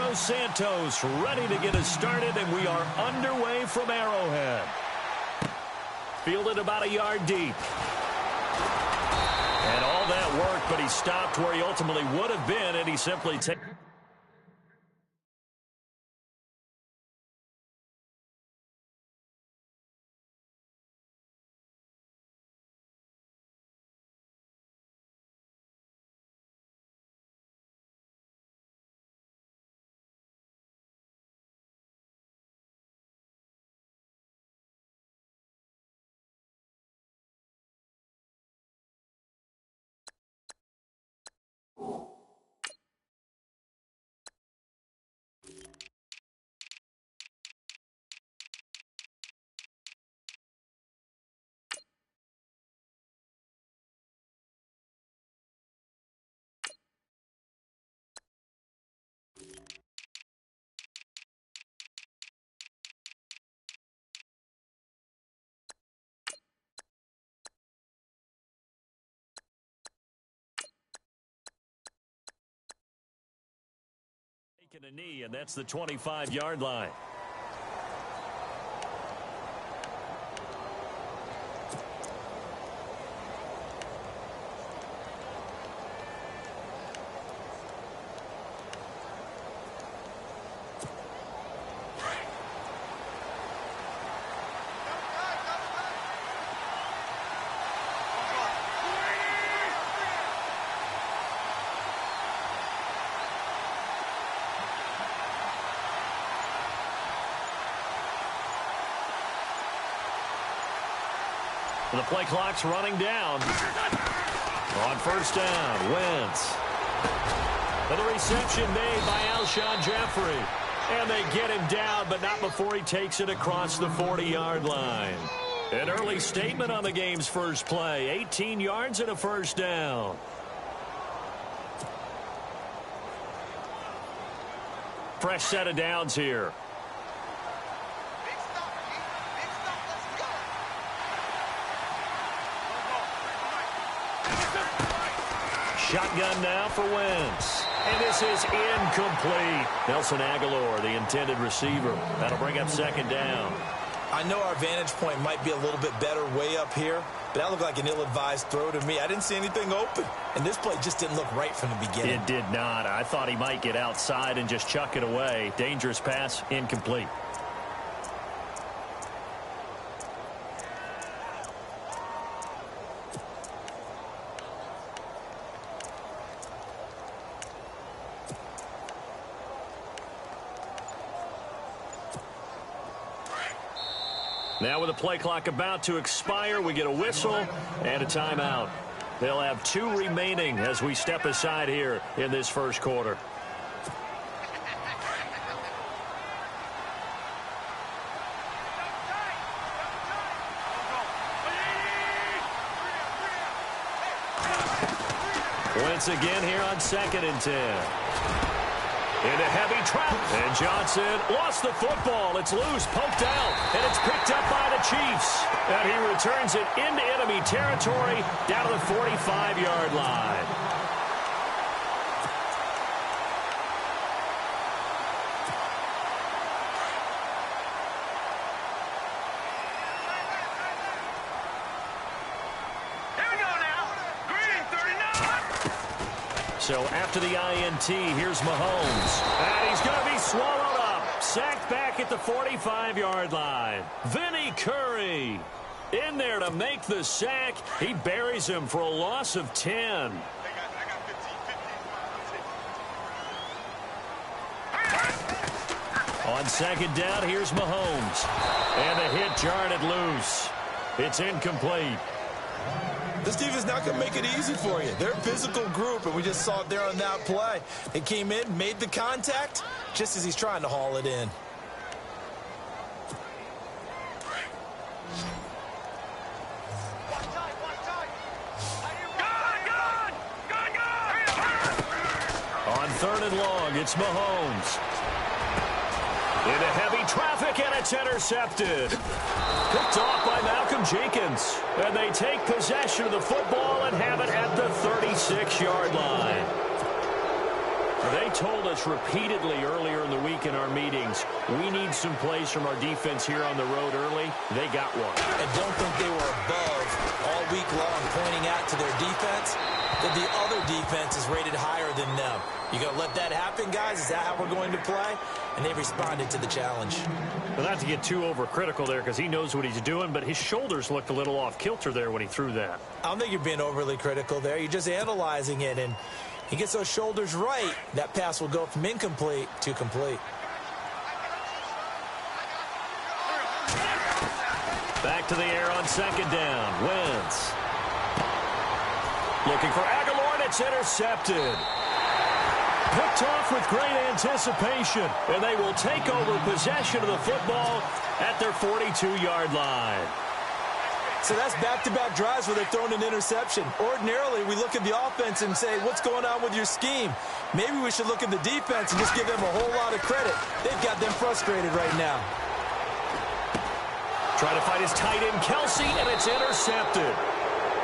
Los Santos ready to get us started, and we are underway from Arrowhead. Fielded about a yard deep. And all that work, but he stopped where he ultimately would have been, and he simply takes... taking a knee, and that's the 25-yard line. The play clock's running down. On first down, Wentz. And the reception made by Alshon Jeffrey. And they get him down, but not before he takes it across the 40-yard line. An early statement on the game's first play. 18 yards and a first down. Fresh set of downs here. Shotgun now for Wentz. And this is incomplete. Nelson Aguilar, the intended receiver. That'll bring up second down. I know our vantage point might be a little bit better way up here, but that looked like an ill-advised throw to me. I didn't see anything open. And this play just didn't look right from the beginning. It did not. I thought he might get outside and just chuck it away. Dangerous pass, incomplete. Now with the play clock about to expire, we get a whistle and a timeout. They'll have 2 remaining as we step aside here in this first quarter. Once again here on 2nd and 10. Into heavy trap, and Johnson lost the football. It's loose, poked out, and it's picked up by the Chiefs. And he returns it into enemy territory down to the 45-yard line. So after the INT, here's Mahomes. And he's going to be swallowed up. Sacked back at the 45-yard line. Vinny Curry in there to make the sack. He buries him for a loss of 10. On second down, here's Mahomes. And the hit jarred it loose. It's incomplete. This defense is not going to make it easy for you. They're a physical group, and we just saw it there on that play. They came in, made the contact, just as he's trying to haul it in. On 3rd and long, it's Mahomes. Into heavy traffic, and it's intercepted. Picked off by Malcolm Jenkins. And they take possession of the football and have it at the 36-yard line. They told us repeatedly earlier in the week in our meetings, we need some plays from our defense here on the road early. They got one. And don't think they were above all week long pointing out to their defense that the other defense is rated higher than them. You going to let that happen, guys? Is that how we're going to play? And they responded to the challenge. Well, not to get too overcritical there because he knows what he's doing, but his shoulders looked a little off kilter there when he threw that. I don't think you're being overly critical there. You're just analyzing it, and he gets those shoulders right. That pass will go from incomplete to complete. Back to the air on second down. Wentz. Looking for Aguilar, and it's intercepted. Picked off with great anticipation, and they will take over possession of the football at their 42-yard line. So that's back-to-back drives where they're throwing an interception. Ordinarily, we look at the offense and say, what's going on with your scheme? Maybe we should look at the defense and just give them a whole lot of credit. They've got them frustrated right now. Trying to fight his tight end, Kelsey, and it's intercepted.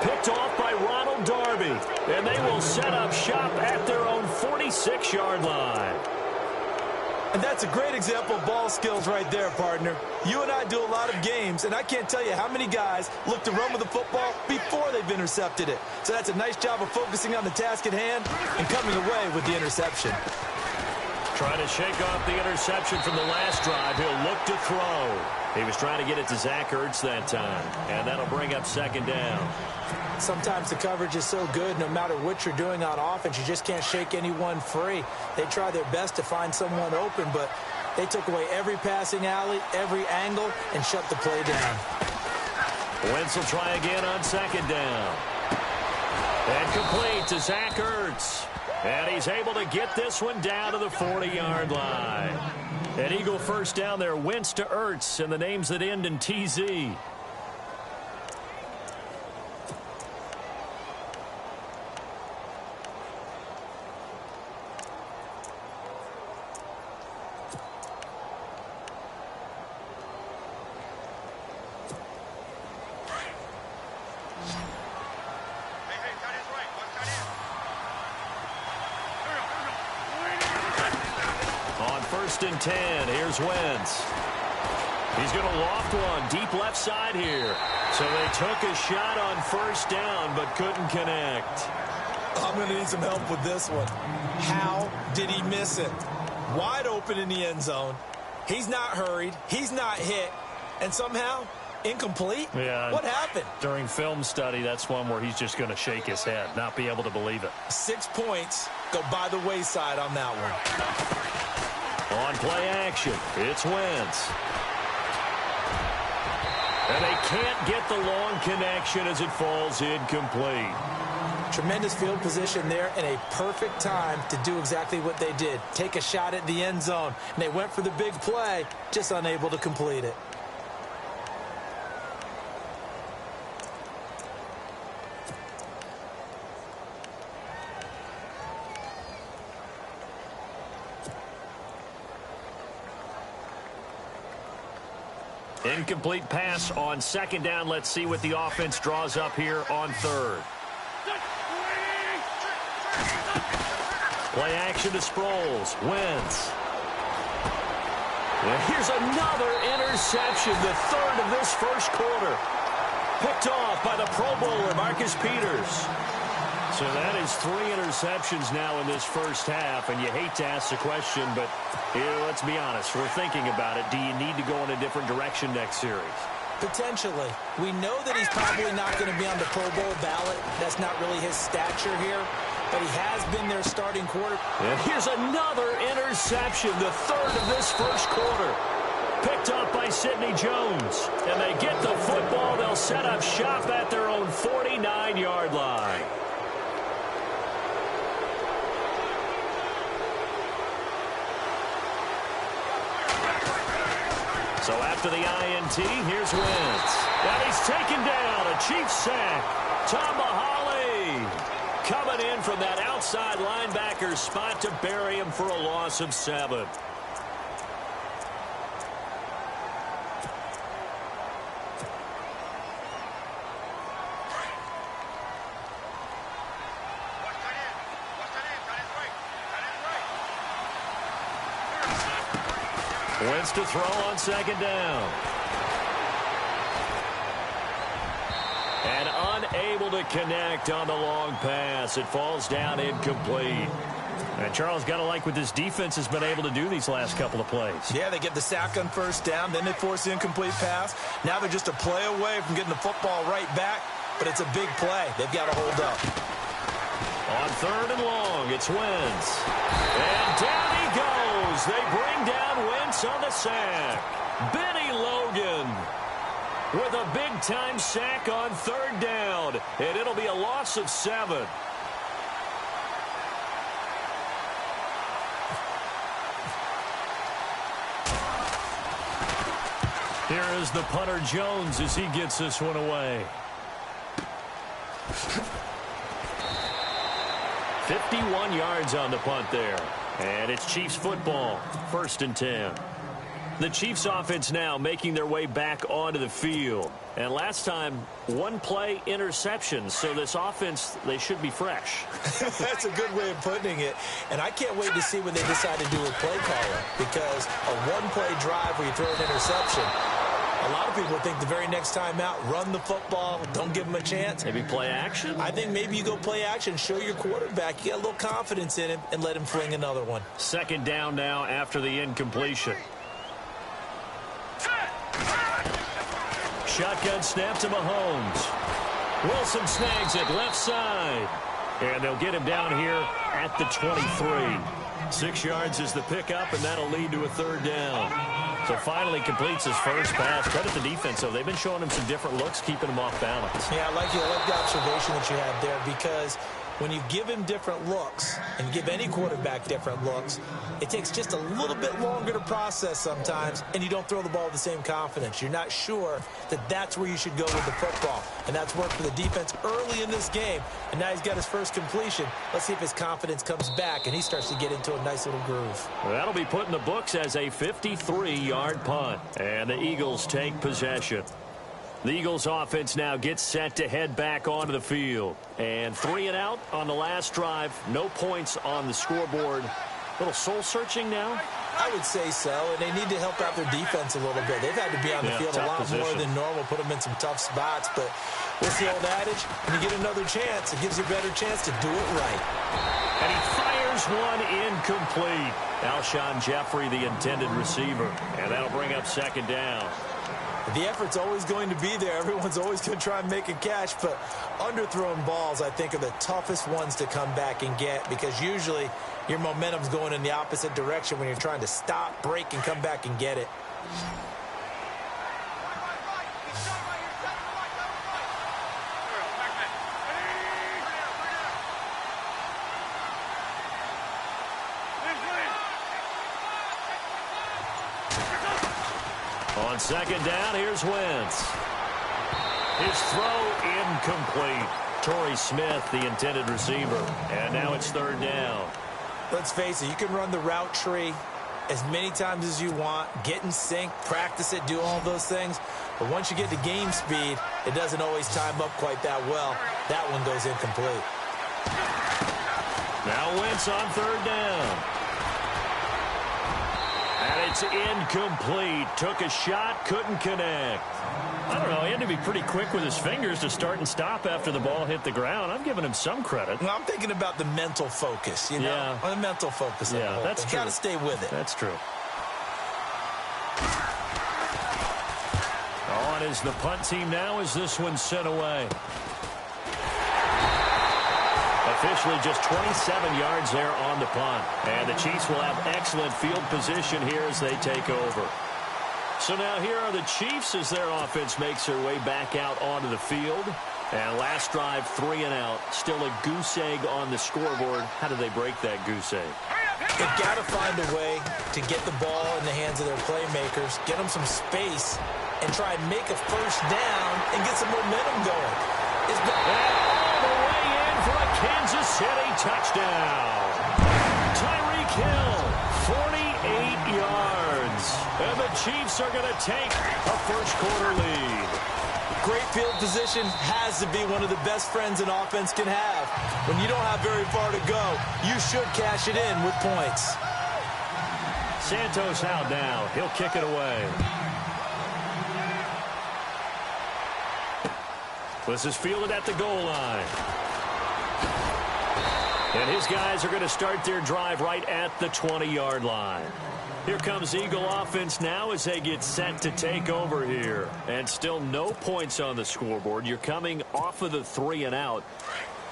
Picked off by Ronald Darby, and they will set up shop at their own 46-yard line. And that's a great example of ball skills right there, partner. You and I do a lot of games, and I can't tell you how many guys look to run with the football before they've intercepted it. So that's a nice job of focusing on the task at hand and coming away with the interception. Trying to shake off the interception from the last drive. He'll look to throw. He was trying to get it to Zach Ertz that time, and that'll bring up second down. Sometimes the coverage is so good, no matter what you're doing on offense, you just can't shake anyone free. They try their best to find someone open, but they took away every passing alley, every angle, and shut the play down. Wentz will try again on second down. And complete to Zach Ertz. And he's able to get this one down to the 40-yard line. An Eagle first down there, Wentz to Ertz, and the names that end in TZ. First and 10. Here's Wentz. He's going to loft one deep left side here. So they took a shot on first down but couldn't connect. I'm going to need some help with this one. How did he miss it? Wide open in the end zone. He's not hurried. He's not hit. And somehow, incomplete? Yeah. What happened? During film study, that's one where he's just going to shake his head, not be able to believe it. 6 points go by the wayside on that one. On play action, it's Wentz. And they can't get the long connection as it falls incomplete. Tremendous field position there and a perfect time to do exactly what they did. Take a shot at the end zone. And they went for the big play, just unable to complete it. Incomplete pass on second down. Let's see what the offense draws up here on third. Play action to Sproles. Wentz. And here's another interception, the third of this first quarter. Picked off by the Pro Bowler, Marcus Peters. So that is 3 interceptions now in this first half, and you hate to ask the question, but let's be honest, we're thinking about it. Do you need to go in a different direction next series? Potentially. We know that he's probably not going to be on the Pro Bowl ballot. That's not really his stature here, but he has been their starting quarterback. And here's another interception, the third of this first quarter. Picked up by Sidney Jones, and they get the football. They'll set up shop at their own 49-yard line. So after the INT, here's Wentz. And he's taken down, a Chiefs sack. Tomahali coming in from that outside linebacker spot to bury him for a loss of 7. Wentz to throw on second down. And unable to connect on the long pass. It falls down incomplete. And Charles, got to like what this defense has been able to do these last couple of plays. Yeah, they get the sack on first down, then they force the incomplete pass. Now they're just a play away from getting the football right back, but it's a big play. They've got to hold up. On third and long, it's Wentz. And down he goes. They bring down Wentz on the sack. Benny Logan with a big-time sack on third down. And it'll be a loss of 7. Here is the punter Jones as he gets this one away. 51 yards on the punt there. And it's Chiefs football, 1st and 10. The Chiefs offense now making their way back onto the field. And last time, one play interception. So this offense, they should be fresh. That's a good way of putting it. And I can't wait to see when they decide to do a play caller. Because a one-play drive where you throw an interception, a lot of people think the very next time out, run the football, don't give them a chance. Maybe play action? I think maybe you go play action, show your quarterback, you get a little confidence in him, and let him fling another one. Second down now after the incompletion. Shotgun snap to Mahomes. Wilson snags it left side. And they'll get him down here at the 23. 6 yards is the pickup, and that'll lead to a third down. So finally completes his first pass. Credit the defense, though. They've been showing him some different looks, keeping him off balance. Yeah, I like the observation that you had there, because when you give him different looks and you give any quarterback different looks, it takes just a little bit longer to process sometimes, and you don't throw the ball with the same confidence. You're not sure that that's where you should go with the football, and that's worked for the defense early in this game, and now he's got his first completion. Let's see if his confidence comes back and he starts to get into a nice little groove. Well, that'll be put in the books as a 53-yard punt, and the Eagles take possession. The Eagles offense now gets set to head back onto the field. And 3 and out on the last drive. No points on the scoreboard. A little soul-searching now? I would say so, and they need to help out their defense a little bit. They've had to be on the field a lot more than normal, put them in some tough spots. But what's the old adage? When you get another chance, it gives you a better chance to do it right. And he fires one incomplete. Alshon Jeffrey, the intended receiver. And that'll bring up second down. The effort's always going to be there. Everyone's always going to try and make a catch, but underthrown balls, I think, are the toughest ones to come back and get, because usually your momentum's going in the opposite direction when you're trying to stop, break, and come back and get it. On second down, here's Wentz. His throw incomplete. Torrey Smith, the intended receiver. And now it's third down. Let's face it, you can run the route tree as many times as you want, get in sync, practice it, do all those things. But once you get to game speed, it doesn't always time up quite that well. That one goes incomplete. Now Wentz on third down. And it's incomplete. Took a shot, couldn't connect. I don't know, he had to be pretty quick with his fingers to start and stop after the ball hit the ground. I'm giving him some credit. Well, I'm thinking about the mental focus, you know? Yeah. The mental focus. Yeah, that's true. Got to stay with it. That's true. On is the punt team now as this one's sent away. Officially just 27 yards there on the punt. And the Chiefs will have excellent field position here as they take over. So now here are the Chiefs as their offense makes their way back out onto the field. And last drive, 3 and out. Still a goose egg on the scoreboard. How do they break that goose egg? They've got to find a way to get the ball in the hands of their playmakers, get them some space, and try and make a first down and get some momentum going. And all the way in for a Kansas City touchdown. Tyreek Hill, 48 yards. And the Chiefs are going to take a first-quarter lead. Great field position has to be one of the best friends an offense can have. When you don't have very far to go, you should cash it in with points. Santos out now. He'll kick it away. This is fielded at the goal line. And his guys are going to start their drive right at the 20-yard line. Here comes Eagle offense now as they get set to take over here. And still no points on the scoreboard. You're coming off of the 3 and out.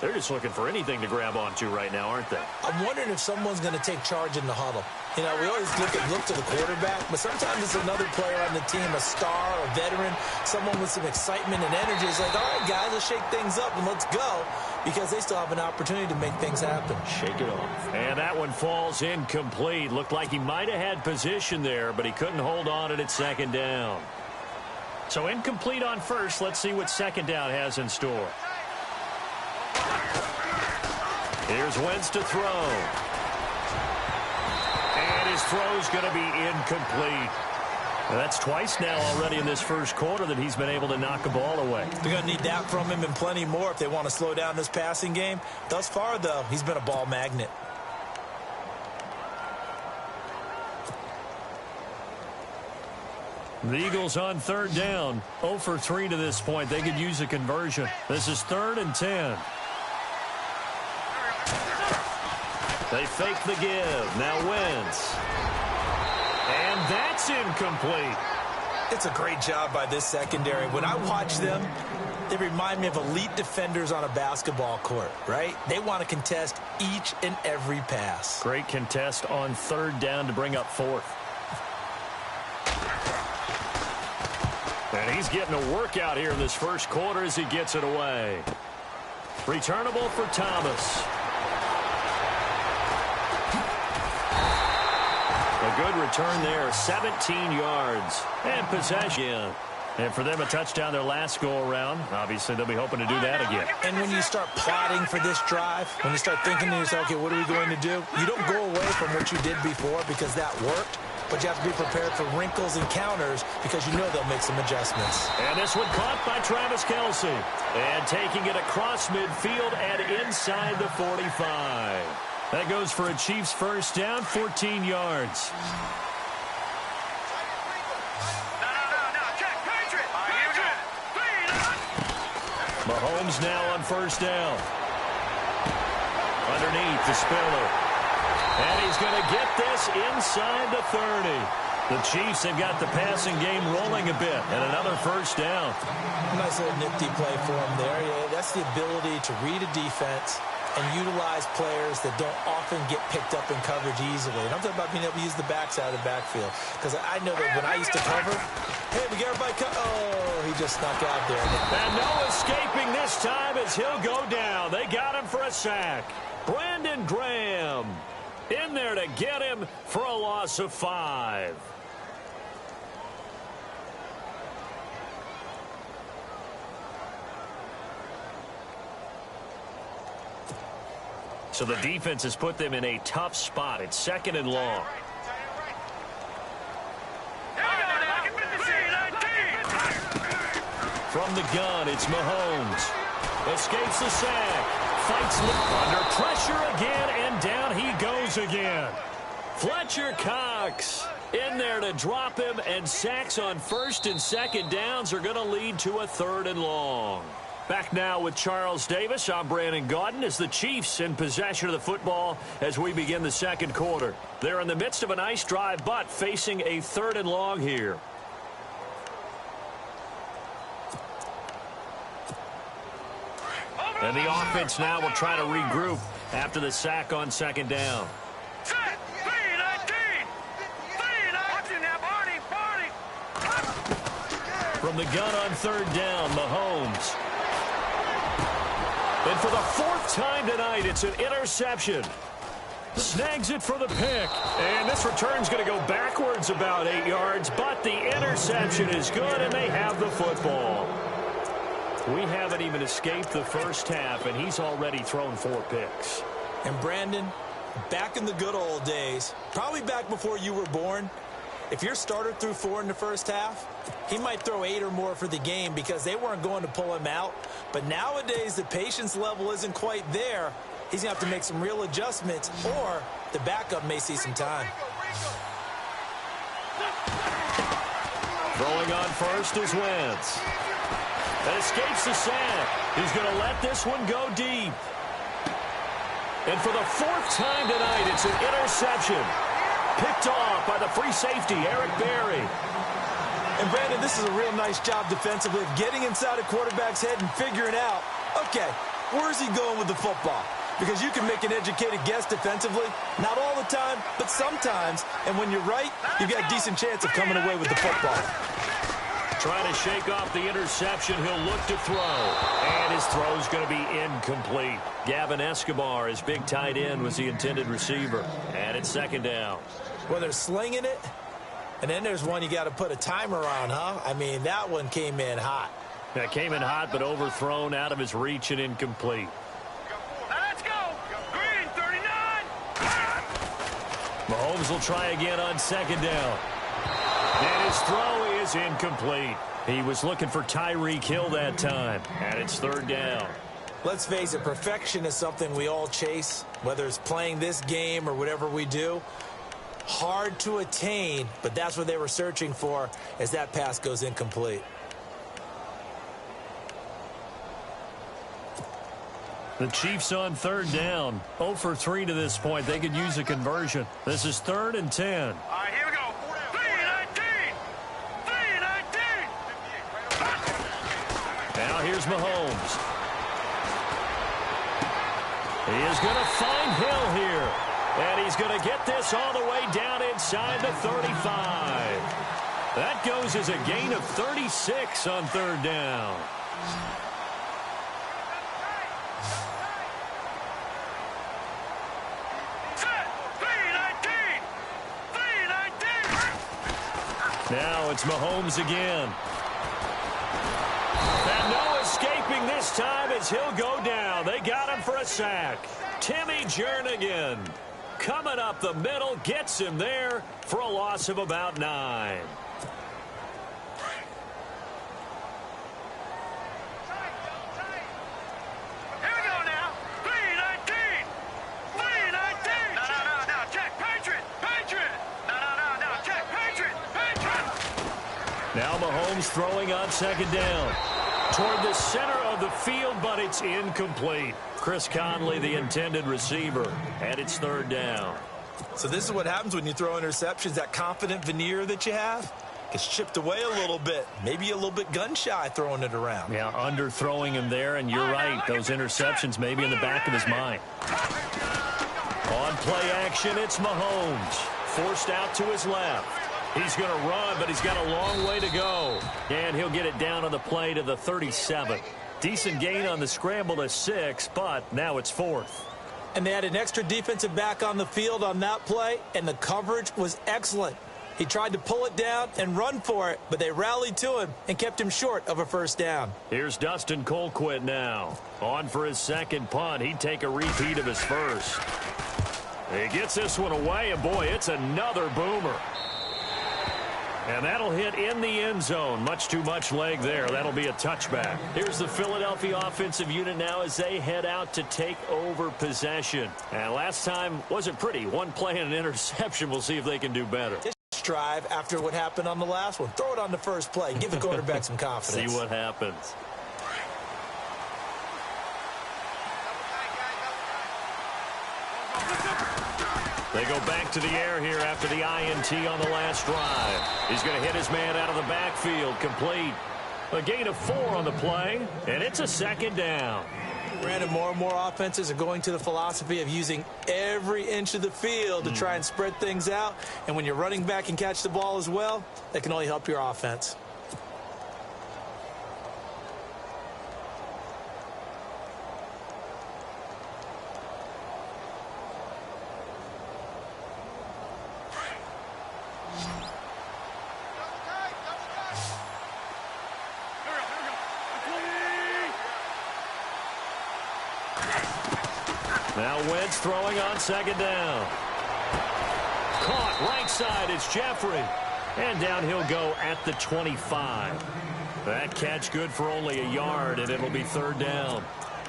They're just looking for anything to grab onto right now, aren't they? I'm wondering if someone's going to take charge in the huddle. You know, we always look to the quarterback, but sometimes it's another player on the team, a star, a veteran, someone with some excitement and energy. It's like, all right, guys, let's shake things up and let's go, because they still have an opportunity to make things happen. Shake it off. And that one falls incomplete. Looked like he might have had position there, but he couldn't hold on at second down. So incomplete on first. Let's see what second down has in store. Here's Wentz to throw. And his throw's going to be incomplete. That's twice now already in this first quarter that he's been able to knock a ball away. They're going to need that from him and plenty more if they want to slow down this passing game. Thus far, though, he's been a ball magnet. The Eagles on third down. 0 for 3 to this point. They could use a conversion. This is 3rd and 10. They fake the give. Now Wentz. And that's incomplete. It's a great job by this secondary. When I watch them, they remind me of elite defenders on a basketball court, right? They want to contest each and every pass. Great contest on third down to bring up 4th. And he's getting a workout here in this first quarter as he gets it away. Returnable for Thomas. A good return there, 17 yards. And possession. And for them, a touchdown their last go-around. Obviously, they'll be hoping to do that again. And when you start plotting for this drive, when you start thinking to yourself, okay, what are we going to do? You don't go away from what you did before because that worked. But you have to be prepared for wrinkles and counters because you know they'll make some adjustments. And this one caught by Travis Kelce. And taking it across midfield and inside the 45. That goes for a Chiefs first down, 14 yards. Mahomes now on first down. Underneath the Spiller. And he's going to get this inside the 30. The Chiefs have got the passing game rolling a bit. And another first down. Nice little nifty play for him there. Yeah, that's the ability to read a defense and utilize players that don't often get picked up in coverage easily. And I'm talking about being able to use the backside of the backfield. Because I know that when I used to cover, hey, we got everybody oh, he just snuck out there. And no escaping this time as he'll go down. They got him for a sack. Brandon Graham in there to get him for a loss of 5. So the defense has put them in a tough spot. It's 2nd and long. From the gun, it's Mahomes. Escapes the sack. Fights under pressure again, and down he goes again. Fletcher Cox in there to drop him, and sacks on 1st and 2nd downs are going to lead to a 3rd and long. Back now with Charles Davis. I'm Brandon Gaudin as the Chiefs in possession of the football as we begin the second quarter. They're in the midst of a nice drive, but facing a 3rd and long here. And the offense now will try to regroup after the sack on 2nd down. From the gun on 3rd down, Mahomes. And for the 4th time tonight, it's an interception. Snags it for the pick. And this return's going to go backwards about 8 yards, but the interception is good, and they have the football. We haven't even escaped the first half, and he's already thrown 4 picks. And Brandon, back in the good old days, probably back before you were born, if your starter threw 4 in the first half, he might throw 8 or more for the game because they weren't going to pull him out. But nowadays, the patience level isn't quite there. He's going to have to make some real adjustments, or the backup may see some time. Throwing on first is Wentz. And escapes the sack. He's going to let this one go deep. And for the fourth time tonight, it's an interception. Picked off by the free safety, Eric Berry. And, Brandon, this is a real nice job defensively of getting inside a quarterback's head and figuring out, okay, where's he going with the football? Because you can make an educated guess defensively, not all the time, but sometimes. And when you're right, you've got a decent chance of coming away with the football. Trying to shake off the interception, he'll look to throw. And his throw's going to be incomplete. Gavin Escobar, his big tight end, was the intended receiver. And it's second down. Well, they're slinging it. And then there's one you got to put a timer on, huh? I mean, that one came in hot. That came in hot, but overthrown, out of his reach and incomplete. Let's go. Green, 39. Mahomes will try again on second down. And his throw is incomplete. He was looking for Tyreek Hill that time. And it's third down. Let's face it, perfection is something we all chase, whether it's playing this game or whatever we do. Hard to attain, but that's what they were searching for as that pass goes incomplete. The Chiefs on third down. 0 for 3 to this point. They could use a conversion. This is 3rd and 10. All right, here we go. 3-19. 3-19. Now here's Mahomes. He is going to find Hill here. And he's going to get this all the way down inside the 35. That goes as a gain of 36 on third down. Now it's Mahomes again. And no escaping this time as he'll go down. They got him for a sack. Timmy Jernigan coming up the middle, gets him there for a loss of about 9. Here we go now. 3-19. 3-19. No. Check. Patriot. No. Check. Patriot. Now Mahomes throwing on second down. Toward the center of the field, but it's incomplete. Chris Conley, the intended receiver, and it's third down. So this is what happens when you throw interceptions. That confident veneer that you have gets chipped away a little bit. Maybe a little bit gun-shy throwing it around. Yeah, underthrowing him there, and you're right. Those interceptions may be in the back of his mind. On play action, it's Mahomes. Forced out to his left. He's going to run, but he's got a long way to go. And he'll get it down on the play to the 37. Decent gain on the scramble to 6, but now it's 4th. And they had an extra defensive back on the field on that play, and the coverage was excellent. He tried to pull it down and run for it, but they rallied to him and kept him short of a first down. Here's Dustin Colquitt now. On for his second punt. He'd take a repeat of his first. He gets this one away, and boy, it's another boomer. And that'll hit in the end zone. Much too much leg there. That'll be a touchback. Here's the Philadelphia offensive unit now as they head out to take over possession. And last time wasn't pretty. One play and an interception. We'll see if they can do better. This drive after what happened on the last one. Throw it on the first play. Give the quarterback some confidence. See what happens. They go back to the air here after the INT on the last drive. He's going to hit his man out of the backfield, complete. A gain of 4 on the play, and it's a second down. Brandon, more and more offenses are going to the philosophy of using every inch of the field to try and spread things out. And when you're running back and catch the ball as well, that can only help your offense. Now Wentz throwing on second down. Caught right side, it's Jeffrey. And down he'll go at the 25. That catch good for only a yard, and it'll be third down.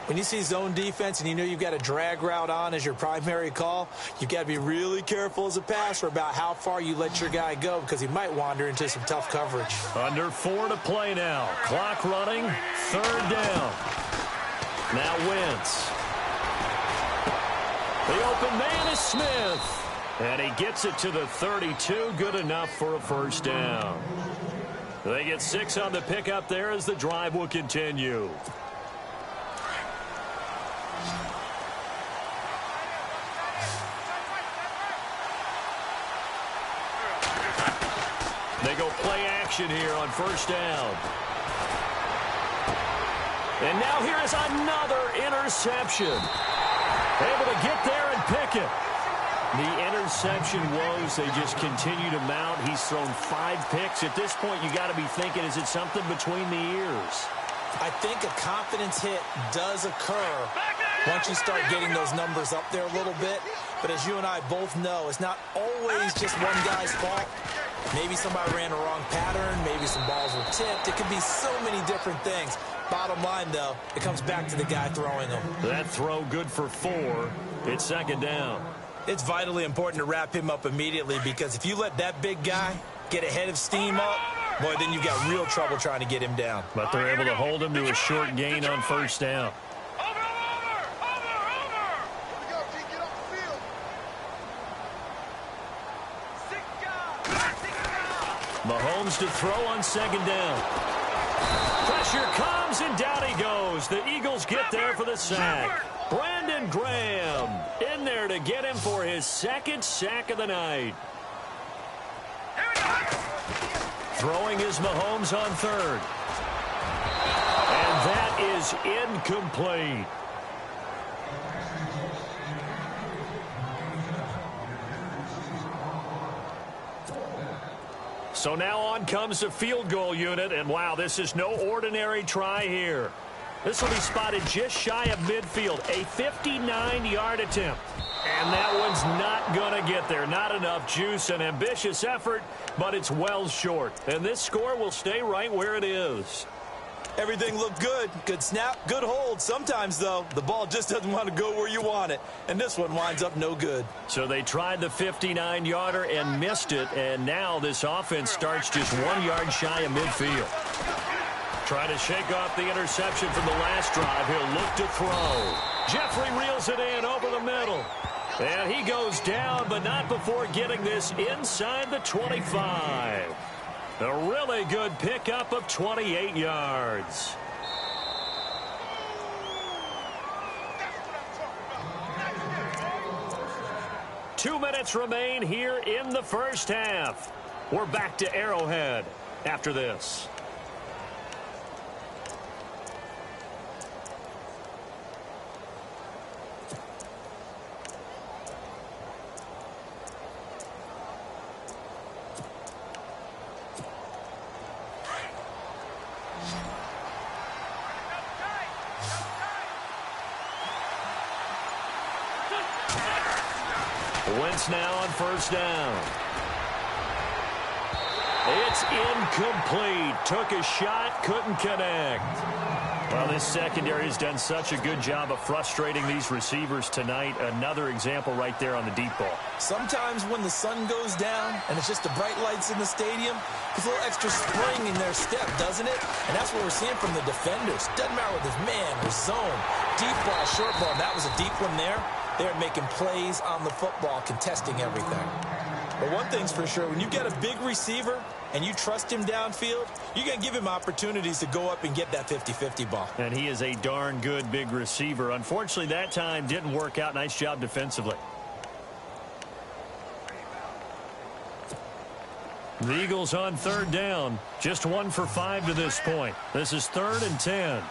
When you see zone defense and you know you've got a drag route on as your primary call, you've got to be really careful as a passer about how far you let your guy go because he might wander into some tough coverage. Under 4 to play now. Clock running. 3rd down. Now Wentz. The open man is Smith. And he gets it to the 32. Good enough for a first down. They get 6 on the pickup there as the drive will continue. They go play action here on first down. And now here is another interception. Able to get there and pick it. The interception woes, they just continue to mount. He's thrown 5 picks. At this point, you got to be thinking, is it something between the ears? I think a confidence hit does occur once you start getting those numbers up there a little bit. But as you and I both know, it's not always just one guy's fault. Maybe somebody ran a wrong pattern. Maybe some balls were tipped. It could be so many different things. Bottom line, though, it comes back to the guy throwing them. That throw good for 4. It's 2nd down. It's vitally important to wrap him up immediately because if you let that big guy get ahead of steam up, boy, then you've got real trouble trying to get him down. But they're able to hold him to a short gain on first down. Mahomes to throw on 2nd down. Pressure comes, and down he goes. The Eagles get there for the sack. Brandon Graham in there to get him for his 2nd sack of the night. Throwing is Mahomes on 3rd. And that is incomplete. So now on comes the field goal unit, and wow, this is no ordinary try here. This will be spotted just shy of midfield, a 59-yard attempt. And that one's not going to get there. Not enough juice, an ambitious effort, but it's well short. And this score will stay right where it is. Everything looked good. Good snap, good hold. Sometimes, though, the ball just doesn't want to go where you want it. And this one winds up no good. So they tried the 59-yarder and missed it. And now this offense starts just 1 yard shy of midfield. Trying to shake off the interception from the last drive. He'll look to throw. Jeffrey reels it in over the middle. And he goes down, but not before getting this inside the 25. A really good pickup of 28 yards. Two minutes remain here in the first half. We're back to Arrowhead after this. Wentz now on first down. It's incomplete. Took a shot, couldn't connect. Well, this secondary has done such a good job of frustrating these receivers tonight. Another example right there on the deep ball. Sometimes when the sun goes down and it's just the bright lights in the stadium, there's a little extra spring in their step, doesn't it? And that's what we're seeing from the defenders. Doesn't matter whether it's man or zone, deep ball, short ball. That was a deep one there. They're making plays on the football, contesting everything. But one thing's for sure, when you get a big receiver and you trust him downfield, you're going to give him opportunities to go up and get that 50-50 ball. And he is a darn good big receiver. Unfortunately, that time didn't work out. Nice job defensively. The Eagles on third down. Just 1 for 5 to this point. This is 3rd and 10.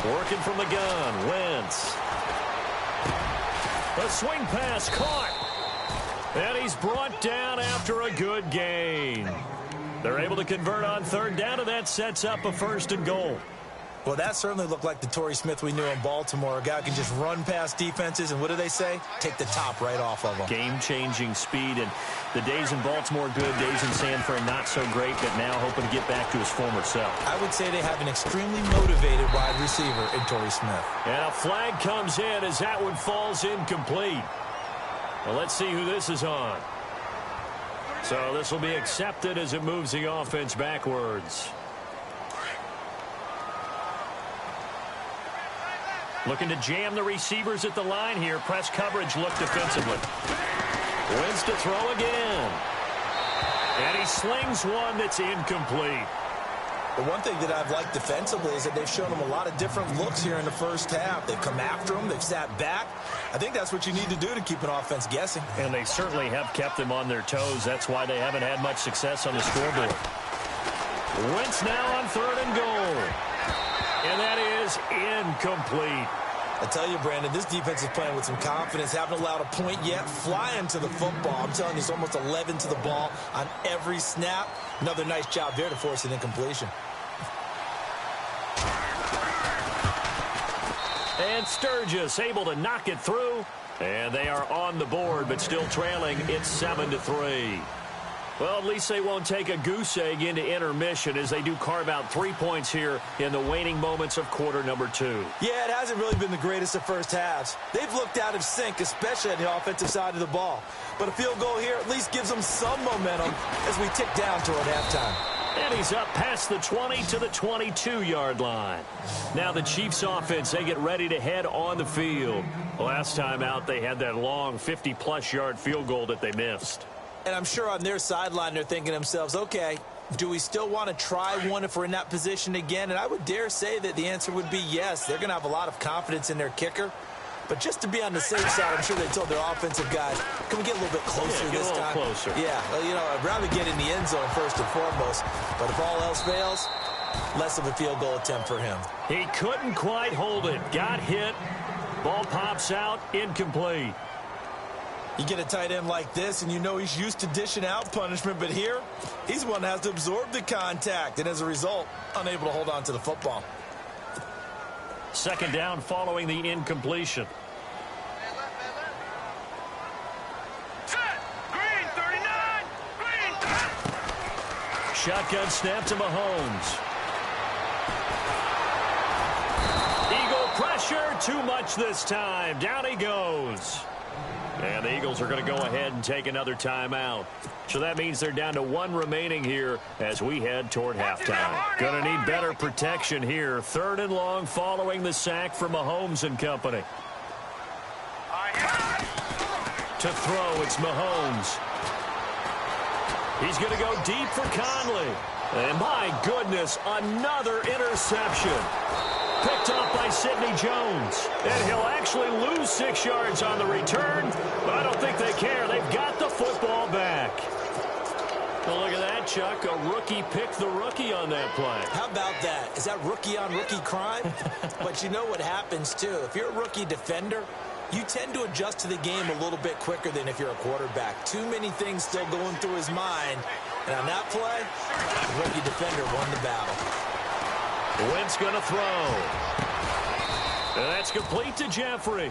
Working from the gun, Wentz. A swing pass caught. And he's brought down after a good gain. They're able to convert on third down, and that sets up a 1st and goal. Well, that certainly looked like the Torrey Smith we knew in Baltimore. A guy who can just run past defenses, and what do they say? Take the top right off of them. Game-changing speed, and the days in Baltimore good, days in San Fran not so great, but now hoping to get back to his former self. I would say they have an extremely motivated wide receiver in Torrey Smith. And a flag comes in as that one falls incomplete. Well, let's see who this is on. So this will be accepted as it moves the offense backwards. Looking to jam the receivers at the line here. Press coverage look defensively. Wins to throw again. And he slings one that's incomplete. The one thing that I've liked defensively is that they've shown him a lot of different looks here in the first half. They've come after him. They've sat back. I think that's what you need to do to keep an offense guessing. And they certainly have kept them on their toes. That's why they haven't had much success on the scoreboard. Wentz now on 3rd and goal. And that is incomplete. I tell you, Brandon, this defense is playing with some confidence. Haven't allowed a point yet. Flying to the football. I'm telling you, it's almost 11 to the ball on every snap. Another nice job there to force an incompletion. And Sturgis able to knock it through. And they are on the board, but still trailing. It's 7-3. Well, at least they won't take a goose egg into intermission as they do carve out 3 points here in the waning moments of quarter number 2. Yeah, it hasn't really been the greatest of first halves. They've looked out of sync, especially on the offensive side of the ball. But a field goal here at least gives them some momentum as we tick down toward halftime. And he's up past the 20 to the 22-yard line. Now the Chiefs offense, they get ready to head on the field. Last time out, they had that long 50-plus yard field goal that they missed. And I'm sure on their sideline they're thinking to themselves, okay, do we still want to try one if we're in that position again? And I would dare say that the answer would be yes. They're going to have a lot of confidence in their kicker. But just to be on the safe side, I'm sure they told their offensive guys, can we get a little bit closer this time? Closer. Yeah, well, you know, I'd rather get in the end zone first and foremost. But if all else fails, less of a field goal attempt for him. He couldn't quite hold it. Got hit. Ball pops out. Incomplete. You get a tight end like this, and you know he's used to dishing out punishment. But here, he's the one that has to absorb the contact. And as a result, unable to hold on to the football. 2nd down following the incompletion. Set. Green, 39. Green. Shotgun snap to Mahomes. Eagle pressure. Too much this time. Down he goes. And the Eagles are going to go ahead and take another timeout. So that means they're down to 1 remaining here as we head toward halftime. Going to need better protection here. 3rd and long following the sack from Mahomes and company. To throw, it's Mahomes. He's going to go deep for Conley. And my goodness, another interception. Picked off by Sidney Jones. And he'll actually lose 6 yards on the return, but I don't think they care. They've got the football back. Well, look at that, Chuck. A rookie picked the rookie on that play. How about that? Is that rookie-on-rookie crime? But you know what happens, too. If you're a rookie defender, you tend to adjust to the game a little bit quicker than if you're a quarterback. Too many things still going through his mind. And on that play, the rookie defender won the battle. Wentz going to throw. And that's complete to Jeffrey.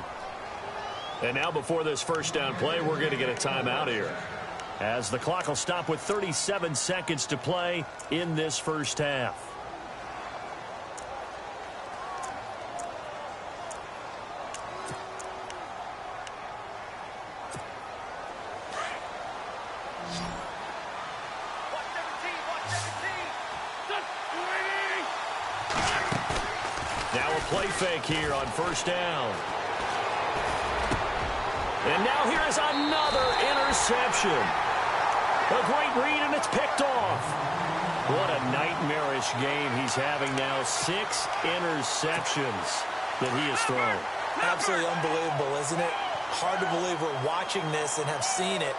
And now before this first down play, we're going to get a timeout here, as the clock will stop with 37 seconds to play in this first half. Now a play fake here on 1st down. And now here's another interception. A great read, and it's picked off. What a nightmarish game he's having now. 6 interceptions that he has thrown. Absolutely unbelievable, isn't it? Hard to believe we're watching this and have seen it.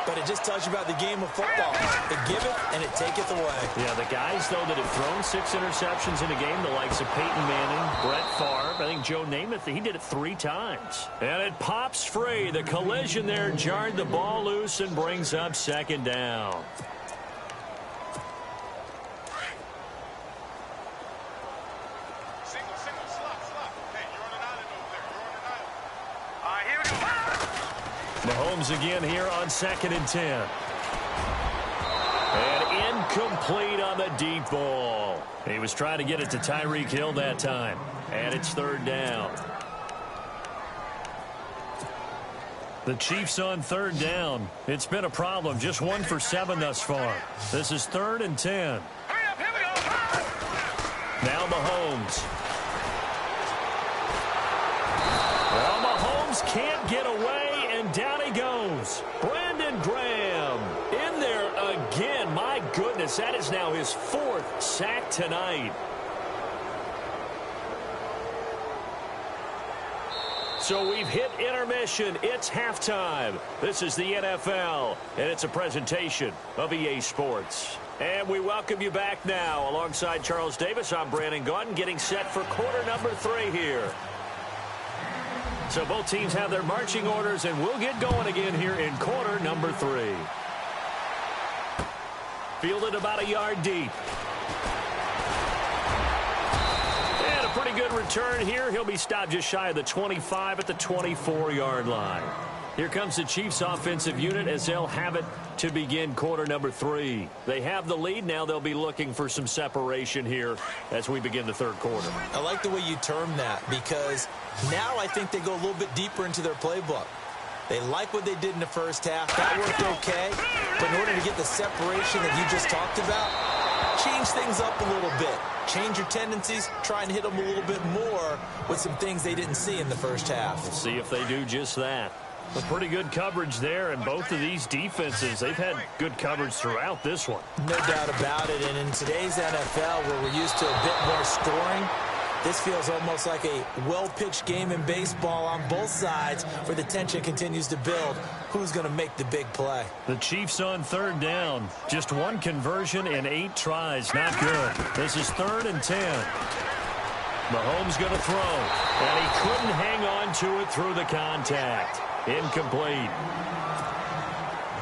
But it just tells you about the game of football. It giveth and it taketh away. Yeah, the guys, though, that have thrown 6 interceptions in a game, the likes of Peyton Manning, Brett Favre, I think Joe Namath, he did it 3 times. And it pops free. The collision there jarred the ball loose and brings up 2nd down. Mahomes again here on 2nd and 10. And incomplete on the deep ball. He was trying to get it to Tyreek Hill that time. And it's 3rd down. The Chiefs on 3rd down. It's been a problem. Just 1 for 7 thus far. This is 3rd and 10. Now Mahomes. Well, Mahomes can't get away, and down he goes. Brandon Graham in there again. My goodness, that is now his 4th sack tonight. So we've hit intermission. It's halftime. This is the NFL, and it's a presentation of EA Sports. And we welcome you back now. Alongside Charles Davis, I'm Brandon Gaudin, getting set for quarter number 3 here. So both teams have their marching orders, and we'll get going again here in quarter number 3. Fielded about a yard deep. And a pretty good return here. He'll be stopped just shy of the 25 at the 24-yard line. Here comes the Chiefs offensive unit as they'll have it to begin quarter number 3. They have the lead. Now they'll be looking for some separation here as we begin the 3rd quarter. I like the way you term that, because now I think they go a little bit deeper into their playbook. They like what they did in the first half. That worked okay. But in order to get the separation that you just talked about, change things up a little bit. Change your tendencies. Try and hit them a little bit more with some things they didn't see in the first half. We'll see if they do just that. A pretty good coverage there, and both of these defenses, they've had good coverage throughout this one. No doubt about it, and in today's NFL, where we're used to a bit more scoring, this feels almost like a well-pitched game in baseball on both sides where the tension continues to build. Who's going to make the big play? The Chiefs on 3rd down. Just 1 conversion in 8 tries. Not good. This is 3rd and 10. Mahomes going to throw, and he couldn't hang on to it through the contact. Incomplete.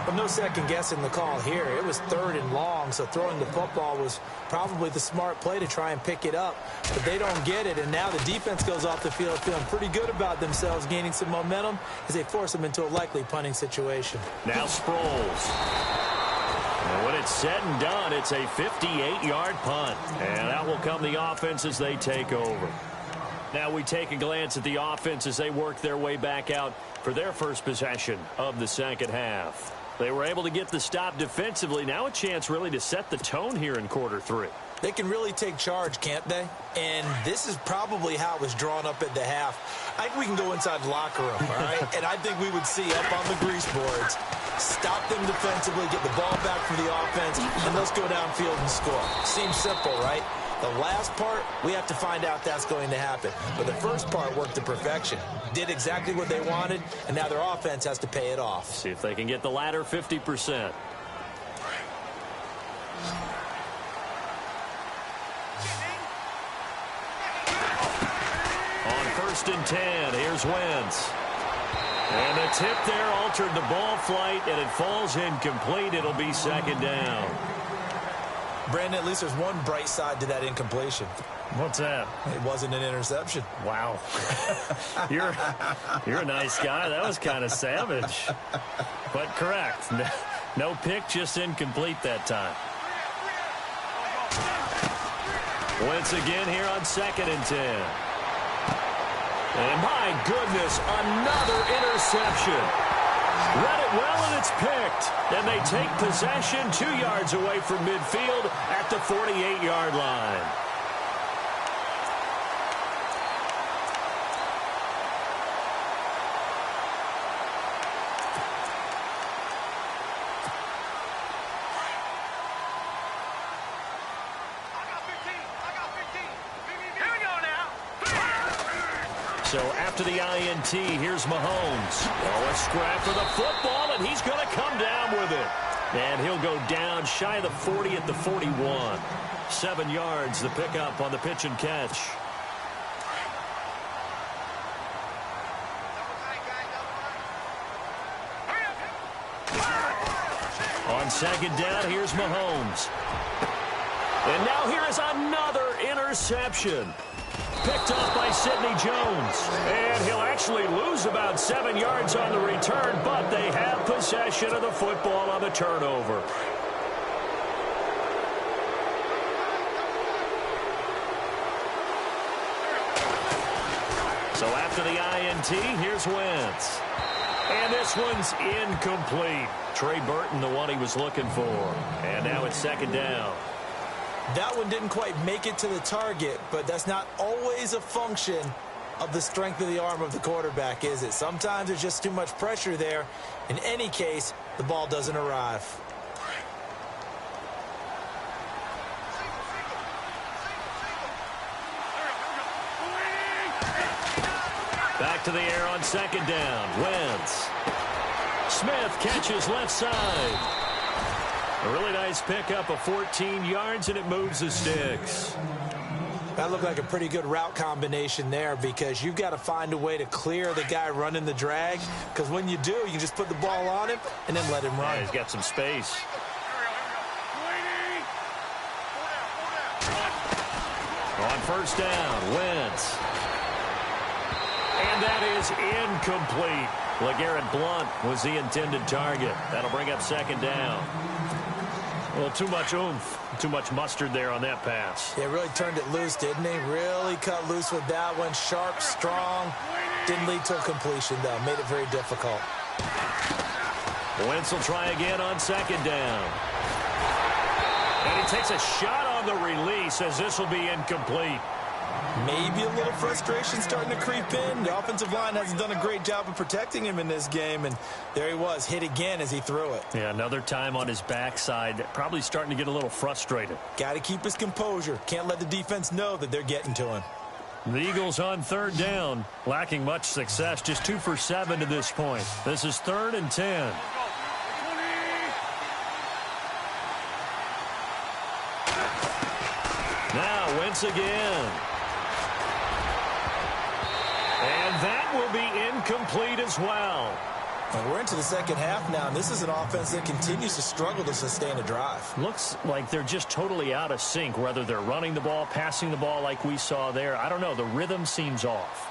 Well, no second guessing the call here. It was 3rd and long, so throwing the football was probably the smart play to try and pick it up. But they don't get it, and now the defense goes off the field feeling pretty good about themselves, gaining some momentum as they force them into a likely punting situation. Now Sproles. And when it's said and done, it's a 58-yard punt. And out will come the offense as they take over. Now we take a glance at the offense as they work their way back out for their first possession of the 2nd half. They were able to get the stop defensively. Now a chance really to set the tone here in quarter 3. They can really take charge, can't they? And this is probably how it was drawn up at the half. I think we can go inside the locker room, all right? And I think we would see up on the grease boards, stop them defensively, get the ball back from the offense, and let's go downfield and score. Seems simple, right? The last part, we have to find out that's going to happen. But the first part worked to perfection. Did exactly what they wanted, and now their offense has to pay it off. See if they can get the latter 50%. On 1st and 10, here's Wentz. And the tip there altered the ball flight, and it falls incomplete. It'll be 2nd down. Brandon, at least there's one bright side to that incompletion. What's that? It wasn't an interception. Wow. You're a nice guy. That was kind of savage. But correct. No pick, just incomplete that time. Wentz again here on 2nd and 10. And my goodness, another interception. Read it well, and it's picked. And they take possession 2 yards away from midfield at the 48-yard line. So after the INT, here's Mahomes. Oh, a scrap for the football, and he's going to come down with it. And he'll go down shy of the 40 at the 41. 7 yards, the pickup on the pitch and catch. On 2nd down, here's Mahomes. And now here is another interception. Picked off by Sidney Jones. And he'll actually lose lose about 7 yards on the return, but they have possession of the football on the turnover. So after the INT, here's Wentz. And this one's incomplete. Trey Burton, the one he was looking for. And now it's second down. That one didn't quite make it to the target, but that's not always a function of the strength of the arm of the quarterback, is it? Sometimes there's just too much pressure there. In any case, the ball doesn't arrive. Back to the air on second down. Wentz. Smith catches left side. A really nice pickup of 14 yards, and it moves the sticks. That looked like a pretty good route combination there, because you've got to find a way to clear the guy running the drag, because when you do, you can just put the ball on him and then let him run. Yeah, he's got some space. On first down, Wentz. And that is incomplete. LeGarrette Blount was the intended target. That'll bring up second down. Well, too much oomph, too much mustard there on that pass. Yeah, really turned it loose, didn't he? Really cut loose with that one. Sharp, strong. Didn't lead to a completion, though. Made it very difficult. Wentz will try again on second down. And he takes a shot on the release, as this will be incomplete. Maybe a little frustration starting to creep in. The offensive line hasn't done a great job of protecting him in this game, and there he was, hit again as he threw it. Yeah, another time on his backside, probably starting to get a little frustrated. Got to keep his composure. Can't let the defense know that they're getting to him. The Eagles on third down, lacking much success, just 2 for 7 to this point. This is 3rd and 10. Now Wentz again. And that will be incomplete as well. And we're into the second half now, and this is an offense that continues to struggle to sustain a drive. Looks like they're just totally out of sync, whether they're running the ball, passing the ball like we saw there. I don't know. The rhythm seems off.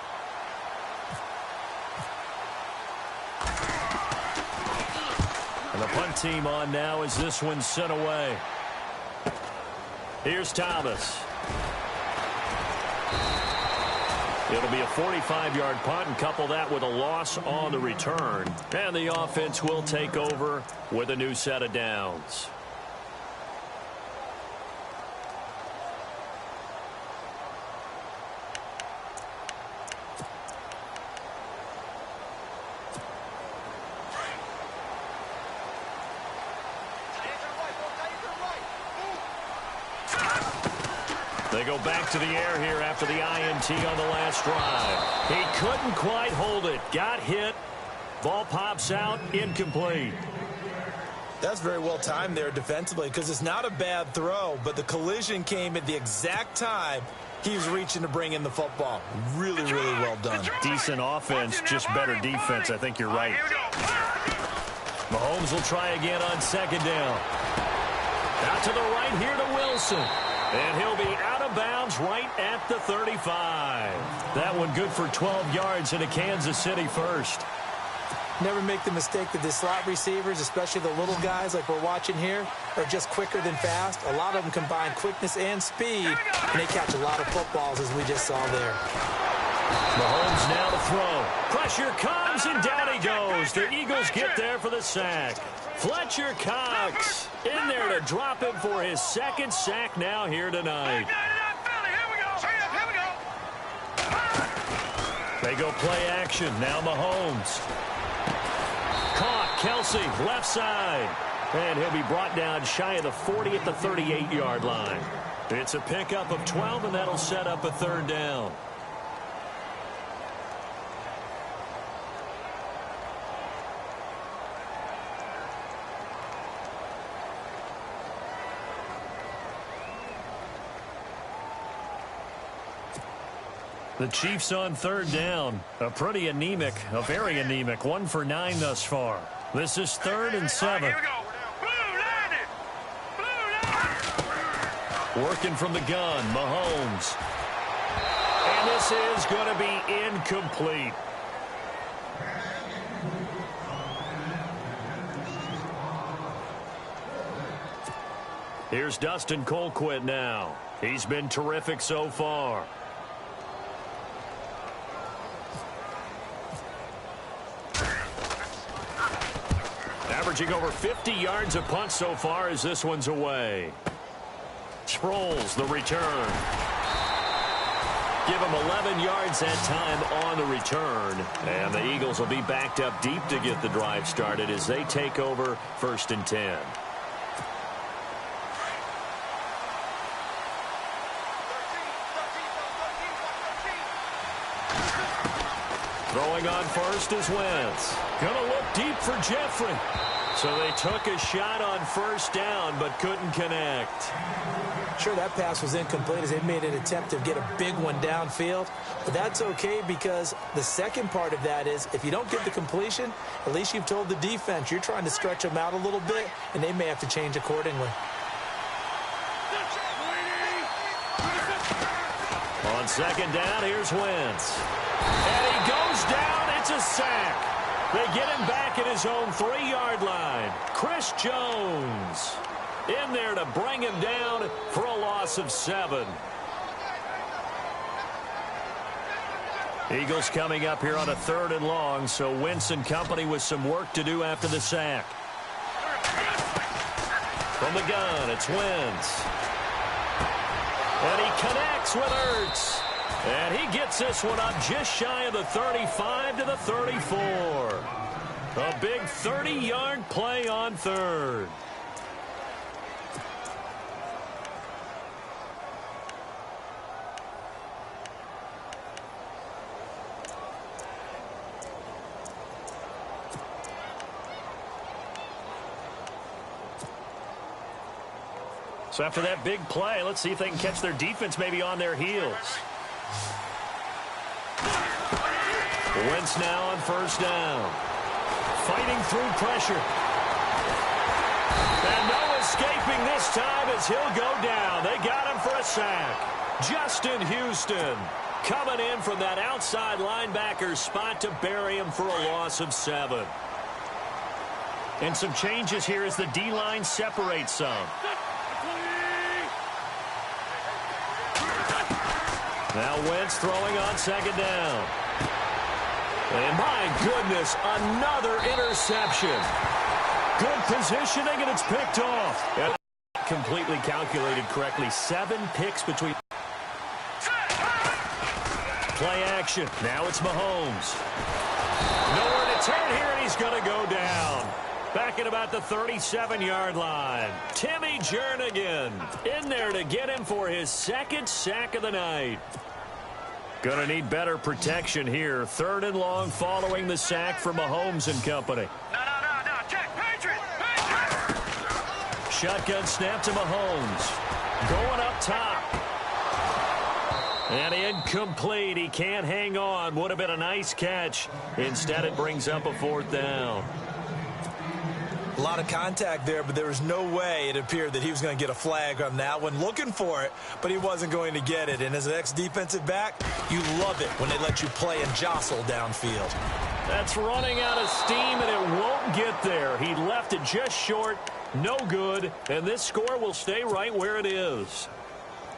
And the punt team on now as this one's sent away. Here's Thomas. It'll be a 45-yard punt, and couple that with a loss on the return. And the offense will take over with a new set of downs. They go back to the air here after the INT on the last drive. He couldn't quite hold it. Got hit. Ball pops out. Incomplete. That's very well timed there defensively, because it's not a bad throw, but the collision came at the exact time he was reaching to bring in the football. Really, really well done. Decent offense, just better defense. I think you're right. Mahomes will try again on second down. Out to the right here to Wilson. And he'll be out of bounds right at the 35. That one good for 12 yards into Kansas City first. Never make the mistake that the slot receivers, especially the little guys like we're watching here, are just quicker than fast. A lot of them combine quickness and speed, and they catch a lot of footballs, as we just saw there. Mahomes now to throw. Pressure comes, and down he goes. The Eagles get there for the sack. Fletcher Cox in there to drop him for his second sack now here tonight. They go play action. Now Mahomes. Caught. Kelsey, left side. And he'll be brought down shy of the 40 at the 38-yard line. It's a pickup of 12, and that'll set up a third down. The Chiefs on third down. A very anemic, 1 for 9 thus far. This is 3rd and 7. Working from the gun, Mahomes. And this is going to be incomplete. Here's Dustin Colquitt now. He's been terrific so far. Averaging over 50 yards a punt so far as this one's away. Sproles the return. Give him 11 yards that time on the return. And the Eagles will be backed up deep to get the drive started as they take over 1st and 10. Throwing on first is Wentz. Gonna look deep for Jeffrey. So they took a shot on 1st down but couldn't connect. Sure, that pass was incomplete as they made an attempt to get a big one downfield. But that's okay because the second part of that is if you don't get the completion, at least you've told the defense you're trying to stretch them out a little bit, and they may have to change accordingly. On 2nd down, here's Wentz. And he goes down. It's a sack. They get him back at his own 3-yard line. Chris Jones in there to bring him down for a loss of 7. Eagles coming up here on a 3rd and long, so Wentz and company with some work to do after the sack. From the gun, it's Wentz. And he connects with Ertz. And he gets this one up just shy of the 35 to the 34. A big 30-yard play on 3rd. So after that big play, let's see if they can catch their defense maybe on their heels. Wentz now on 1st down. Fighting through pressure. And no escaping this time as he'll go down. They got him for a sack. Justin Houston coming in from that outside linebacker spot to bury him for a loss of 7. And some changes here as the D-line separates some. Now Wentz throwing on 2nd down. And my goodness, another interception. Good positioning, and it's picked off. And completely calculated correctly. 7 picks between. Play action. Now it's Mahomes. Nowhere to turn here, and he's going to go down. Back at about the 37-yard line. Timmy Jernigan in there to get him for his 2nd sack of the night. Gonna need better protection here. 3rd and long following the sack from Mahomes and company. No. Check. Patriot. Shotgun snap to Mahomes. Going up top. And incomplete. He can't hang on. Would have been a nice catch. Instead, it brings up a 4th down. A lot of contact there, but there was no way it appeared that he was going to get a flag on that one. Looking for it, but he wasn't going to get it. And as an ex-defensive back, you love it when they let you play and jostle downfield. That's running out of steam, and it won't get there. He left it just short, no good, and this score will stay right where it is.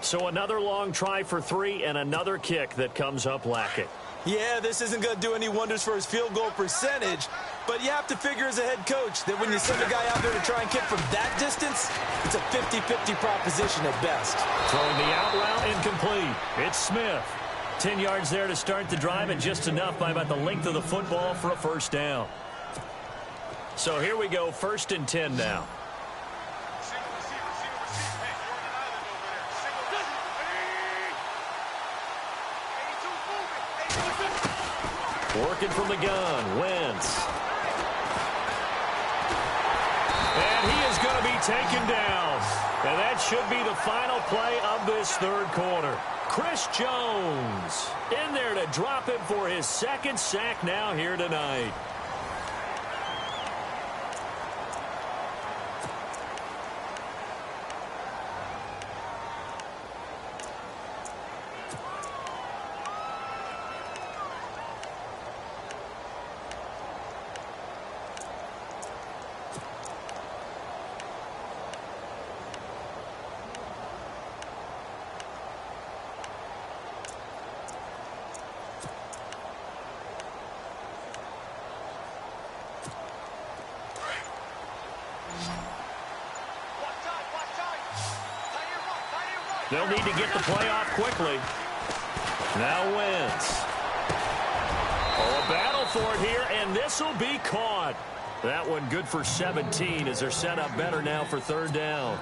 So another long try for 3 and another kick that comes up lacking. Yeah, this isn't going to do any wonders for his field goal percentage, but you have to figure as a head coach that when you send a guy out there to try and kick from that distance, it's a 50-50 proposition at best. Throwing the out route incomplete. It's Smith. 10 yards there to start the drive, and just enough by about the length of the football for a 1st down. So here we go, 1st and 10 now. Working from the gun, Wentz. And he is going to be taken down. And that should be the final play of this 3rd quarter. Chris Jones in there to drop him for his 2nd sack now here tonight. They'll need to get the play off quickly. Now Wentz. Oh, a battle for it here, and this will be caught. That one good for 17 as they're set up better now for third down.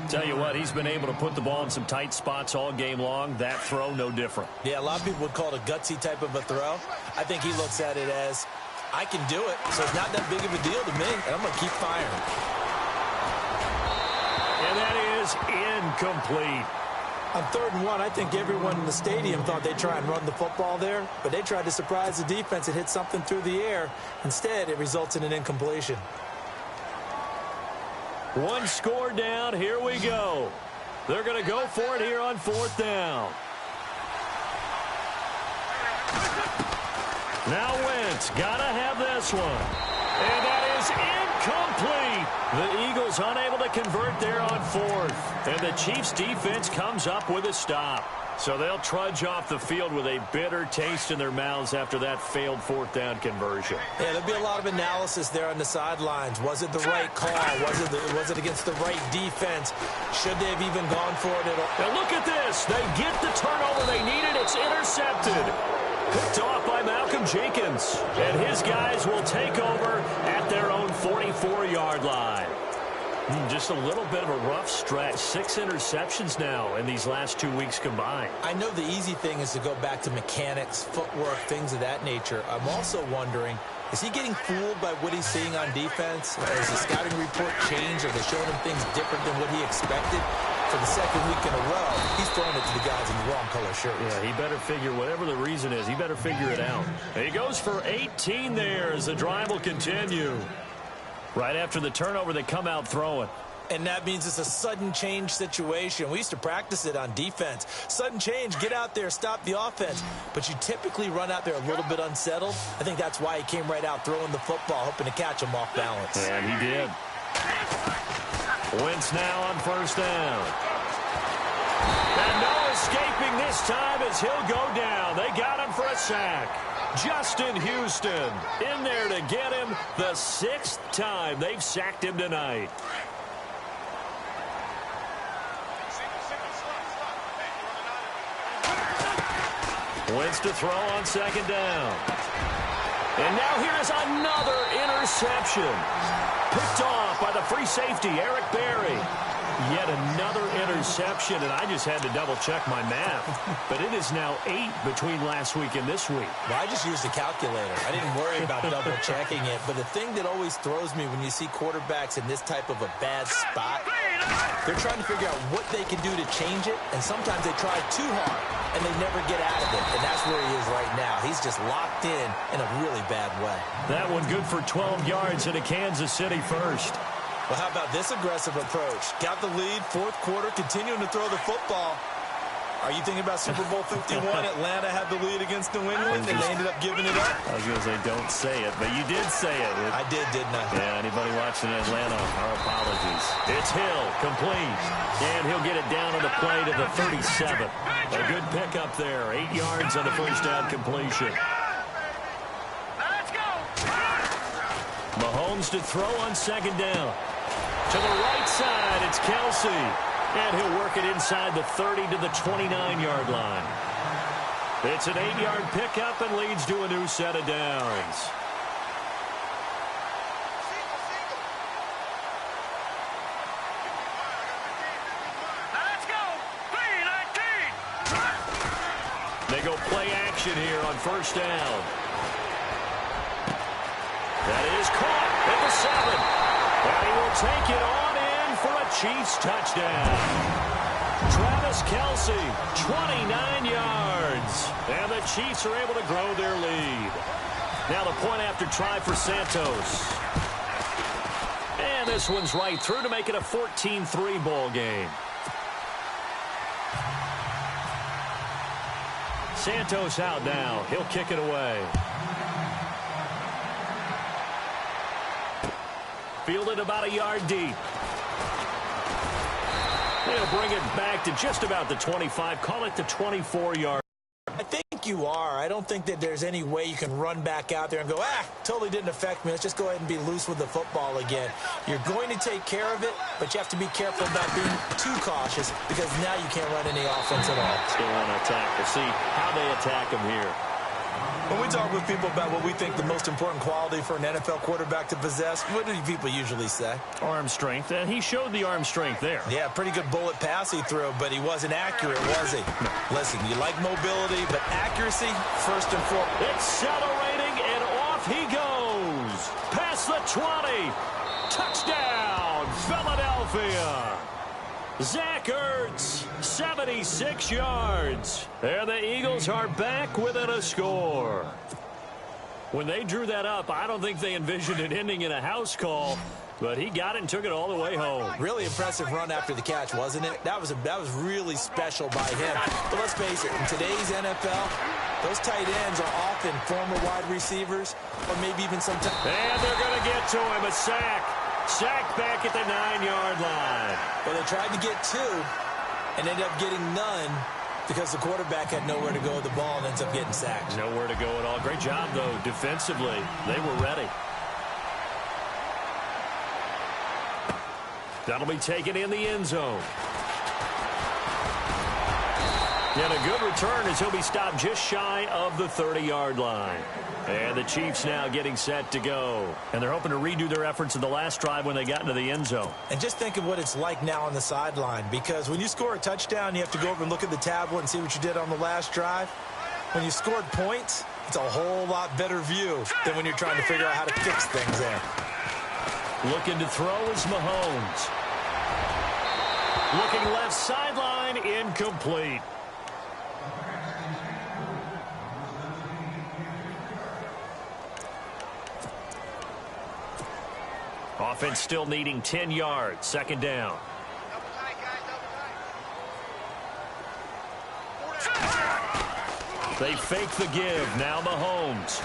Tell you what, he's been able to put the ball in some tight spots all game long. That throw, no different. Yeah, a lot of people would call it a gutsy type of a throw. I think he looks at it as, I can do it, so it's not that big of a deal to me, and I'm going to keep firing. And that is incomplete. On 3rd and 1, I think everyone in the stadium thought they'd try and run the football there, but they tried to surprise the defense and hit something through the air. Instead, it results in an incompletion. One score down. Here we go. They're going to go for it here on 4th down. Now Wentz got to have this one. And that is incomplete. The Eagles unable to convert there on 4th. And the Chiefs defense comes up with a stop. So they'll trudge off the field with a bitter taste in their mouths after that failed 4th down conversion. Yeah, there'll be a lot of analysis there on the sidelines. Was it the right call? Was it against the right defense? Should they have even gone for it at all? Now look at this. They get the turnover they needed. It's intercepted. Picked off by Malcolm Jenkins. And his guys will take over at their own 44-yard line. Just a little bit of a rough stretch. 6 interceptions now in these last 2 weeks combined. I know the easy thing is to go back to mechanics, footwork, things of that nature. I'm also wondering, is he getting fooled by what he's seeing on defense? Has the scouting report changed? Are they showing him things different than what he expected? For the 2nd week in a row, he's throwing it to the guys in the wrong color shirts. Yeah, he better figure, whatever the reason is, he better figure it out. He goes for 18 there as the drive will continue. Right after the turnover, they come out throwing. And that means it's a sudden change situation. We used to practice it on defense. Sudden change, get out there, stop the offense. But you typically run out there a little bit unsettled. I think that's why he came right out throwing the football, hoping to catch him off balance. And he did. Wentz now on 1st down. And no escaping this time as he'll go down. They got him for a sack. Justin Houston in there to get him the 6th time they've sacked him tonight. Wentz to throw on 2nd down. And now here is another interception. Picked off by the free safety, Eric Berry. Yet another interception, and I just had to double-check my math. But it is now 8 between last week and this week. Well, I just used a calculator. I didn't worry about double-checking it. But the thing that always throws me when you see quarterbacks in this type of a bad spot, they're trying to figure out what they can do to change it, and sometimes they try too hard, and they never get out of it. And that's where he is right now. He's just locked in a really bad way. That one good for 12 yards into Kansas City first. Well, how about this aggressive approach? Got the lead, 4th quarter, continuing to throw the football. Are you thinking about Super Bowl 51? Atlanta had the lead against New England, and they ended up giving it up? I was going to say, don't say it, but you did say it. I did, didn't I? Yeah, anybody watching Atlanta, our apologies. It's Hill, complete. And he'll get it down on the play to the 37. A good pickup there, 8 yards on the 1st down completion. Let's go. Mahomes to throw on 2nd down. To the right side, it's Kelsey. And he'll work it inside the 30 to the 29-yard line. It's an 8-yard pickup and leads to a new set of downs. Let's go. 3-19. They go play action here on 1st down. That is caught at the 7. And he will take it on in for a Chiefs touchdown. Travis Kelsey, 29 yards. And the Chiefs are able to grow their lead. Now the point after try for Santos. And this one's right through to make it a 14-3 ball game. Santos out now. He'll kick it away. Fielded about a yard deep. They'll bring it back to just about the 25. Call it the 24-yard. I think think you are. I don't think that there's any way you can run back out there and go, totally didn't affect me. Let's just go ahead and be loose with the football again. You're going to take care of it, but you have to be careful about being too cautious because now you can't run any offense at all. Still want to attack. We'll see how they attack him here. When we talk with people about what we think the most important quality for an NFL quarterback to possess, what do people usually say? Arm strength, and he showed the arm strength there. Yeah, pretty good bullet pass he threw, but he wasn't accurate, was he? Listen, you like mobility, but accuracy, first and foremost. Accelerating, and off he goes. Past the 20. Touchdown, Philadelphia. Zach Ertz, 76 yards. And the Eagles are back within a score. When they drew that up, I don't think they envisioned it ending in a house call, but he got it and took it all the way home. Really impressive run after the catch, wasn't it? That was really special by him. But let's face it, in today's NFL, those tight ends are often former wide receivers or maybe even sometimes. And they're going to get to him, a sack. Sacked back at the 9-yard line. Well, they tried to get 2 and ended up getting none because the quarterback had nowhere to go with the ball and ends up getting sacked. Nowhere to go at all. Great job, though, defensively. They were ready. That'll be taken in the end zone. And a good return as he'll be stopped just shy of the 30-yard line. And the Chiefs now getting set to go. And they're hoping to redo their efforts in the last drive when they got into the end zone. And just think of what it's like now on the sideline, because when you score a touchdown, you have to go over and look at the tablet and see what you did on the last drive. When you scored points, it's a whole lot better view than when you're trying to figure out how to fix things there. Looking to throw is Mahomes. Looking left sideline, incomplete. Offense still needing 10 yards. Second down. They fake the give. Now Mahomes.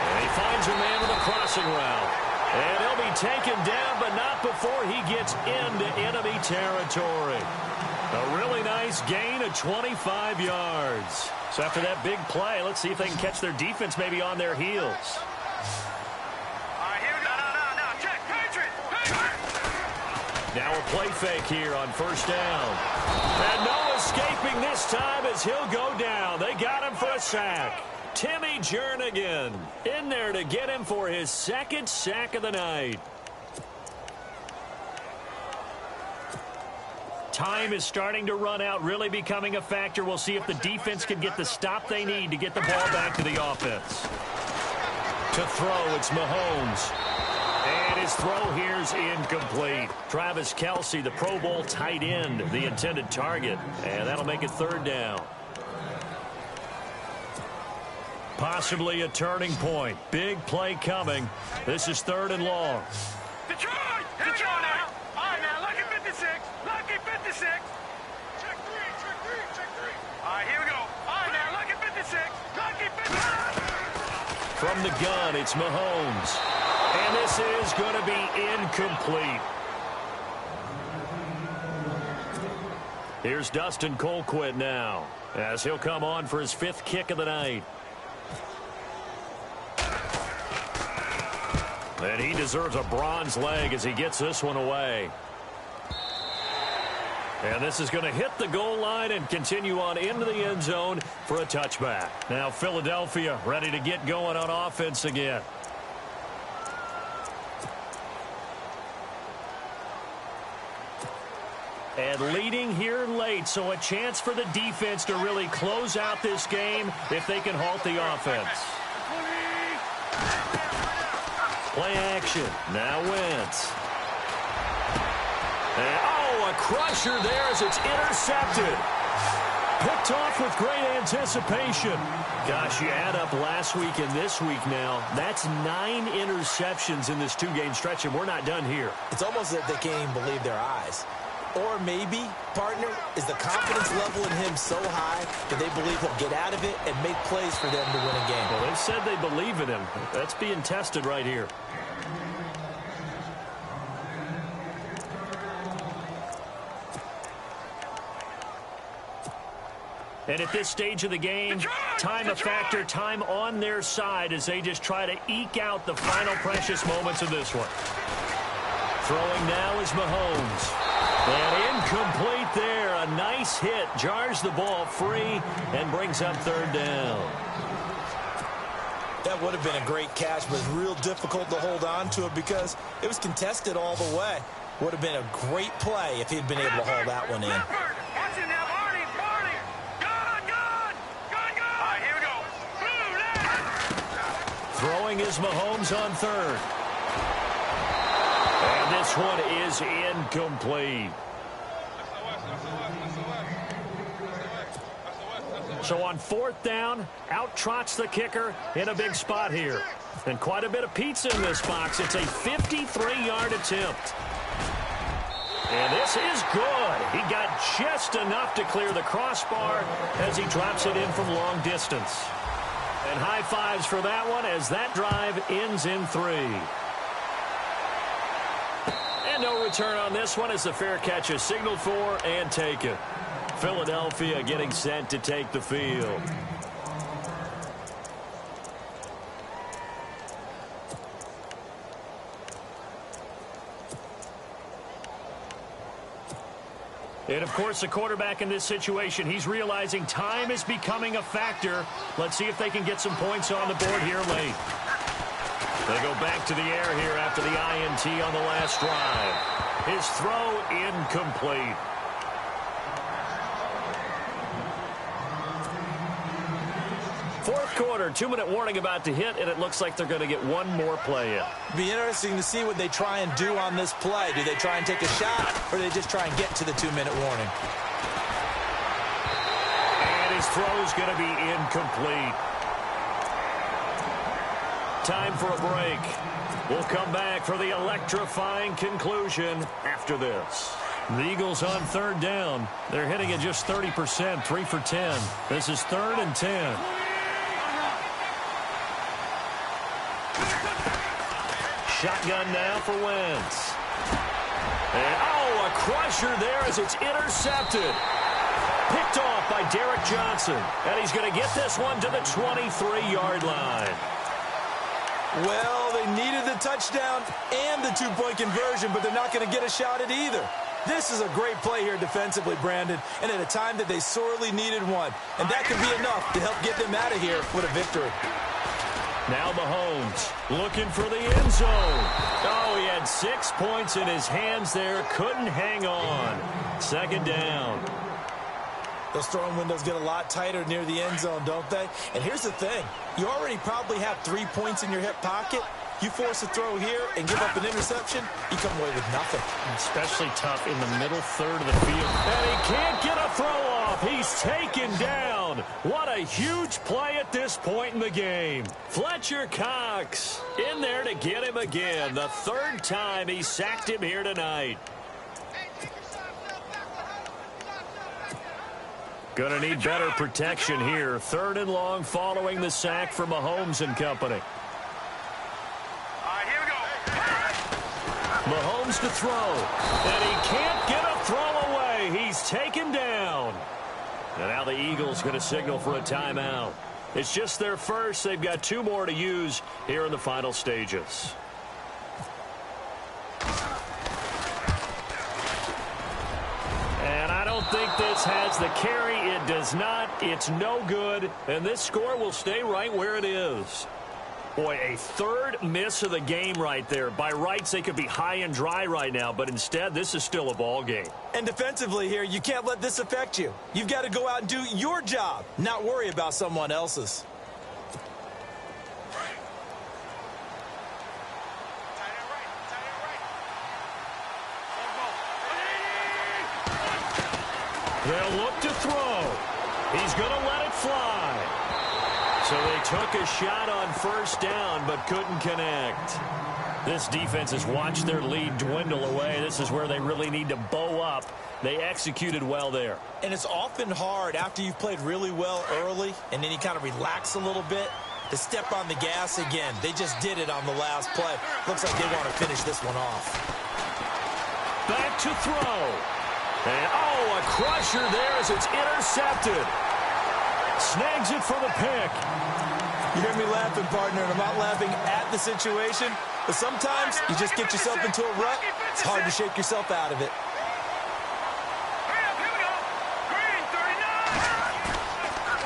And he finds a man with a crossing route. And he'll be taken down, but not before he gets into enemy territory. A really nice gain of 25 yards. So after that big play, let's see if they can catch their defense maybe on their heels. Now a play fake here on first down. And no escaping this time as he'll go down. They got him for a sack. Timmy Jernigan in there to get him for his second sack of the night. Time is starting to run out, really becoming a factor. We'll see if the defense can get the stop they need to get the ball back to the offense. To throw, it's Mahomes. And his throw here's incomplete. Travis Kelce, the Pro Bowl tight end, the intended target. And that'll make it third down. Possibly a turning point. Big play coming. This is third and long. Detroit! Detroit now! All right, now, lucky 56. Lucky 56. Check three. All right, here we go. All right, now, lucky 56. Lucky 56. From the gun, it's Mahomes. And this is going to be incomplete. Here's Dustin Colquitt now, as he'll come on for his 5th kick of the night. And he deserves a bronze leg as he gets this one away. And this is going to hit the goal line and continue on into the end zone for a touchback. Now Philadelphia ready to get going on offense again. And leading here late, so a chance for the defense to really close out this game if they can halt the offense. Play action. Now Wentz. And, a crusher there as it's intercepted. Picked off with great anticipation. Gosh, you add up last week and this week now. That's 9 interceptions in this 2-game stretch, and we're not done here. It's almost as if they can't even believe their eyes. Or maybe, partner, is the confidence level in him so high that they believe he'll get out of it and make plays for them to win a game. Well, they said they believe in him. That's being tested right here. And at this stage of the game, time a factor, time on their side as they just try to eke out the final precious moments of this one. Throwing now is Mahomes. And incomplete there. A nice hit. Jars the ball free and brings up third down. That would have been a great catch, but real difficult to hold on to it because it was contested all the way. Would have been a great play if he'd been able to haul that one in. Throwing is Mahomes on third. And this one is incomplete. So on fourth down, out trots the kicker in a big spot here. And quite a bit of pizza in this box. It's a 53-yard attempt. And this is good. He got just enough to clear the crossbar as he drops it in from long distance. And high fives for that one as that drive ends in 3. And no return on this one as the fair catch is signaled for and taken. Philadelphia getting set to take the field. And, of course, the quarterback in this situation, he's realizing time is becoming a factor. Let's see if they can get some points on the board here late. They go back to the air here after the INT on the last drive. His throw incomplete. Fourth quarter, 2-minute warning about to hit, and it looks like they're going to get one more play in. Be interesting to see what they try and do on this play. Do they try and take a shot, or do they just try and get to the 2-minute warning? And his throw is going to be incomplete. Time for a break. We'll come back for the electrifying conclusion after this. The Eagles on third down. They're hitting at just 30%, 3 for 10. This is 3rd and 10. Shotgun now for Wentz. And, a crusher there as it's intercepted. Picked off by Derek Johnson. And he's going to get this one to the 23-yard line. Well, they needed the touchdown and the 2-point conversion, but they're not going to get a shot at either. This is a great play here defensively, Brandon, and at a time that they sorely needed one. And that could be enough to help get them out of here with a victory. Now Mahomes looking for the end zone. Oh, he had 6 points in his hands there. Couldn't hang on. 2nd down. Those throwing windows get a lot tighter near the end zone, don't they? And here's the thing. You already probably have 3 points in your hip pocket. You force a throw here and give up an interception, you come away with nothing. Especially tough in the middle third of the field. And he can't get a throw off. He's taken down. What a huge play at this point in the game. Fletcher Cox in there to get him again. The 3rd time he sacked him here tonight. Gonna need better protection here. 3rd and long following the sack for Mahomes and company. Mahomes to throw, and he can't get a throw away. He's taken down. And now the Eagles going to signal for a timeout. It's just their first. They've got 2 more to use here in the final stages. And I don't think this has the carry. It does not. It's no good. And this score will stay right where it is. Boy, a 3rd miss of the game right there. By rights, they could be high and dry right now, but instead, this is still a ball game. And defensively here, you can't let this affect you. You've got to go out and do your job, not worry about someone else's. They'll look to throw. He's going to let it fly. So they took a shot on 1st down, but couldn't connect. This defense has watched their lead dwindle away. This is where they really need to bow up. They executed well there. And it's often hard after you've played really well early, and then you kind of relax a little bit, to step on the gas again. They just did it on the last play. Looks like they want to finish this one off. Back to throw. And, a crusher there as it's intercepted. Snags it for the pick. You hear me laughing, partner, and I'm not laughing at the situation, but sometimes you just get yourself into a rut. It's hard to shake yourself out of it.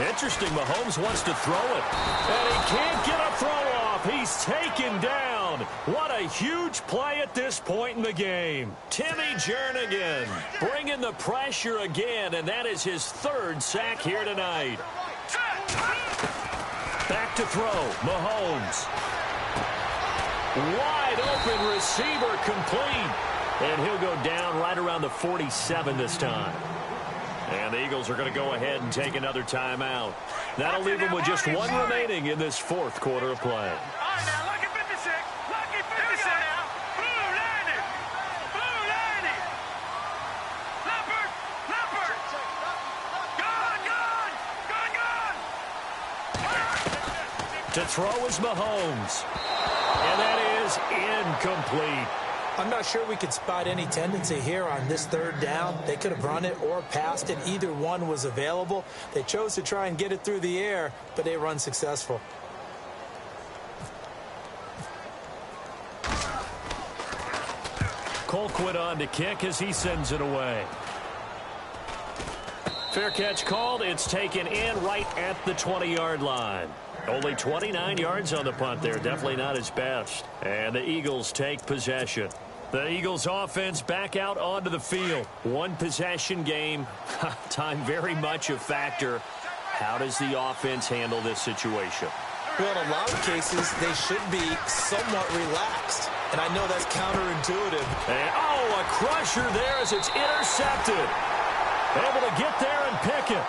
Interesting, Mahomes wants to throw it, and he can't get a throw off. He's taken down. What a huge play at this point in the game. Timmy Jernigan bringing the pressure again, and that is his third sack here tonight. Back to throw, Mahomes. Wide open receiver complete, and he'll go down right around the 47 this time. And the Eagles are going to go ahead and take another timeout. That'll leave them with just one remaining in this fourth quarter of play. All right, now, lucky 56. Lucky 56. Blue 90. Blue 90. Leopard. Leopard. Gone. To throw is Mahomes. And that is incomplete. I'm not sure we could spot any tendency here on this third down. They could have run it or passed it. Either one was available. They chose to try and get it through the air, but they were unsuccessful. Colquitt on to kick as he sends it away. Fair catch called. It's taken in right at the 20-yard line. Only 29 yards on the punt there. Definitely not his best. And the Eagles take possession. The Eagles offense back out onto the field. One possession game. Time very much a factor. How does the offense handle this situation? Well, in a lot of cases, they should be somewhat relaxed. And I know that's counterintuitive. And, a crusher there as it's intercepted. Able to get there and pick it.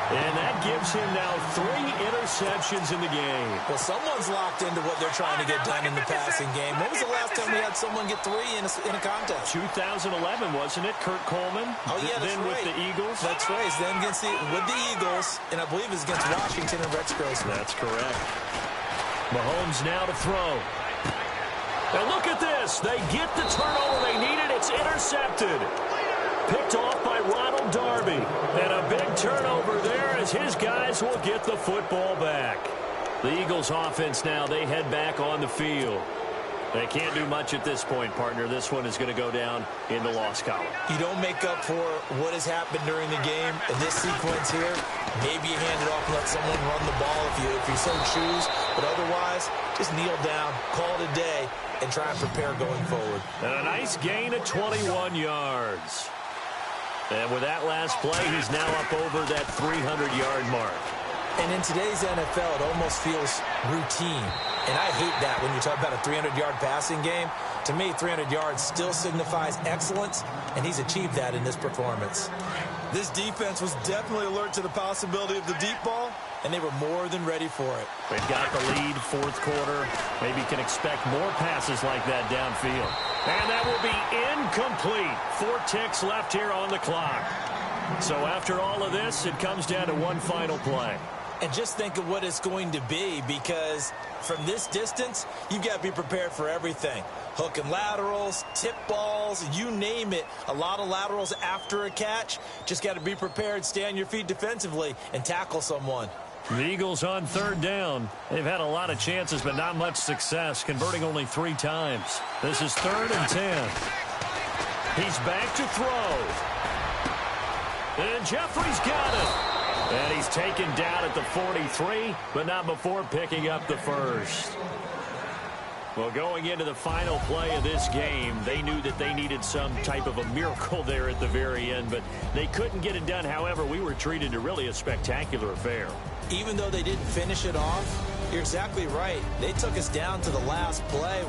And that gives him now 3 interceptions in the game. Well, someone's locked into what they're trying to get done in the passing game. When was the last time we had someone get 3 in a contest? 2011, wasn't it? Kurt Coleman. Oh, yeah, that's then right. With the Eagles. That's right. Then with the Eagles, and I believe it's against Washington and Rex Grossman. That's correct. Mahomes now to throw. And look at this. They get the turnover they needed. It's intercepted. Picked off by Ronald Darby. And a big turnover there as his guys will get the football back. The Eagles offense now, they head back on the field. They can't do much at this point, partner. This one is going to go down in the loss column. You don't make up for what has happened during the game in this sequence here. Maybe you hand it off and let someone run the ball if you so choose. But otherwise, just kneel down, call it a day, and try and prepare going forward. And a nice gain of 21 yards. And with that last play, he's now up over that 300-yard mark. And in today's NFL, it almost feels routine. And I hate that when you talk about a 300-yard passing game. To me, 300 yards still signifies excellence, and he's achieved that in this performance. This defense was definitely alert to the possibility of the deep ball, and they were more than ready for it. They've got the lead, fourth quarter. Maybe can expect more passes like that downfield. And that will be incomplete. 4 ticks left here on the clock. So after all of this, it comes down to one final play. And just think of what it's going to be, because from this distance, you've got to be prepared for everything. Hook and laterals, tip balls, you name it. A lot of laterals after a catch. Just got to be prepared, stay on your feet defensively, and tackle someone. The Eagles on third down. They've had a lot of chances, but not much success, converting only 3 times. This is 3rd and 10. He's back to throw. And Jeffrey's got it. And he's taken down at the 43, but not before picking up the first. Well, going into the final play of this game, they knew that they needed some type of a miracle there at the very end, but they couldn't get it done. However, we were treated to really a spectacular affair. Even though they didn't finish it off, you're exactly right. They took us down to the last play.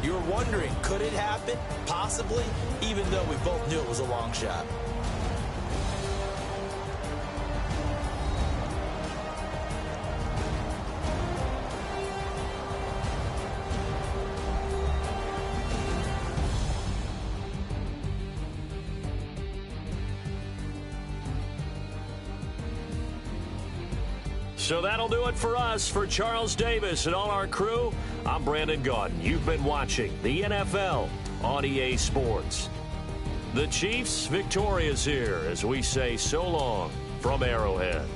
You were wondering, could it happen? Possibly, even though we both knew it was a long shot. So that'll do it for us. For Charles Davis and all our crew, I'm Brandon Gaudin. You've been watching the NFL on EA Sports. The Chiefs victorious here as we say so long from Arrowhead.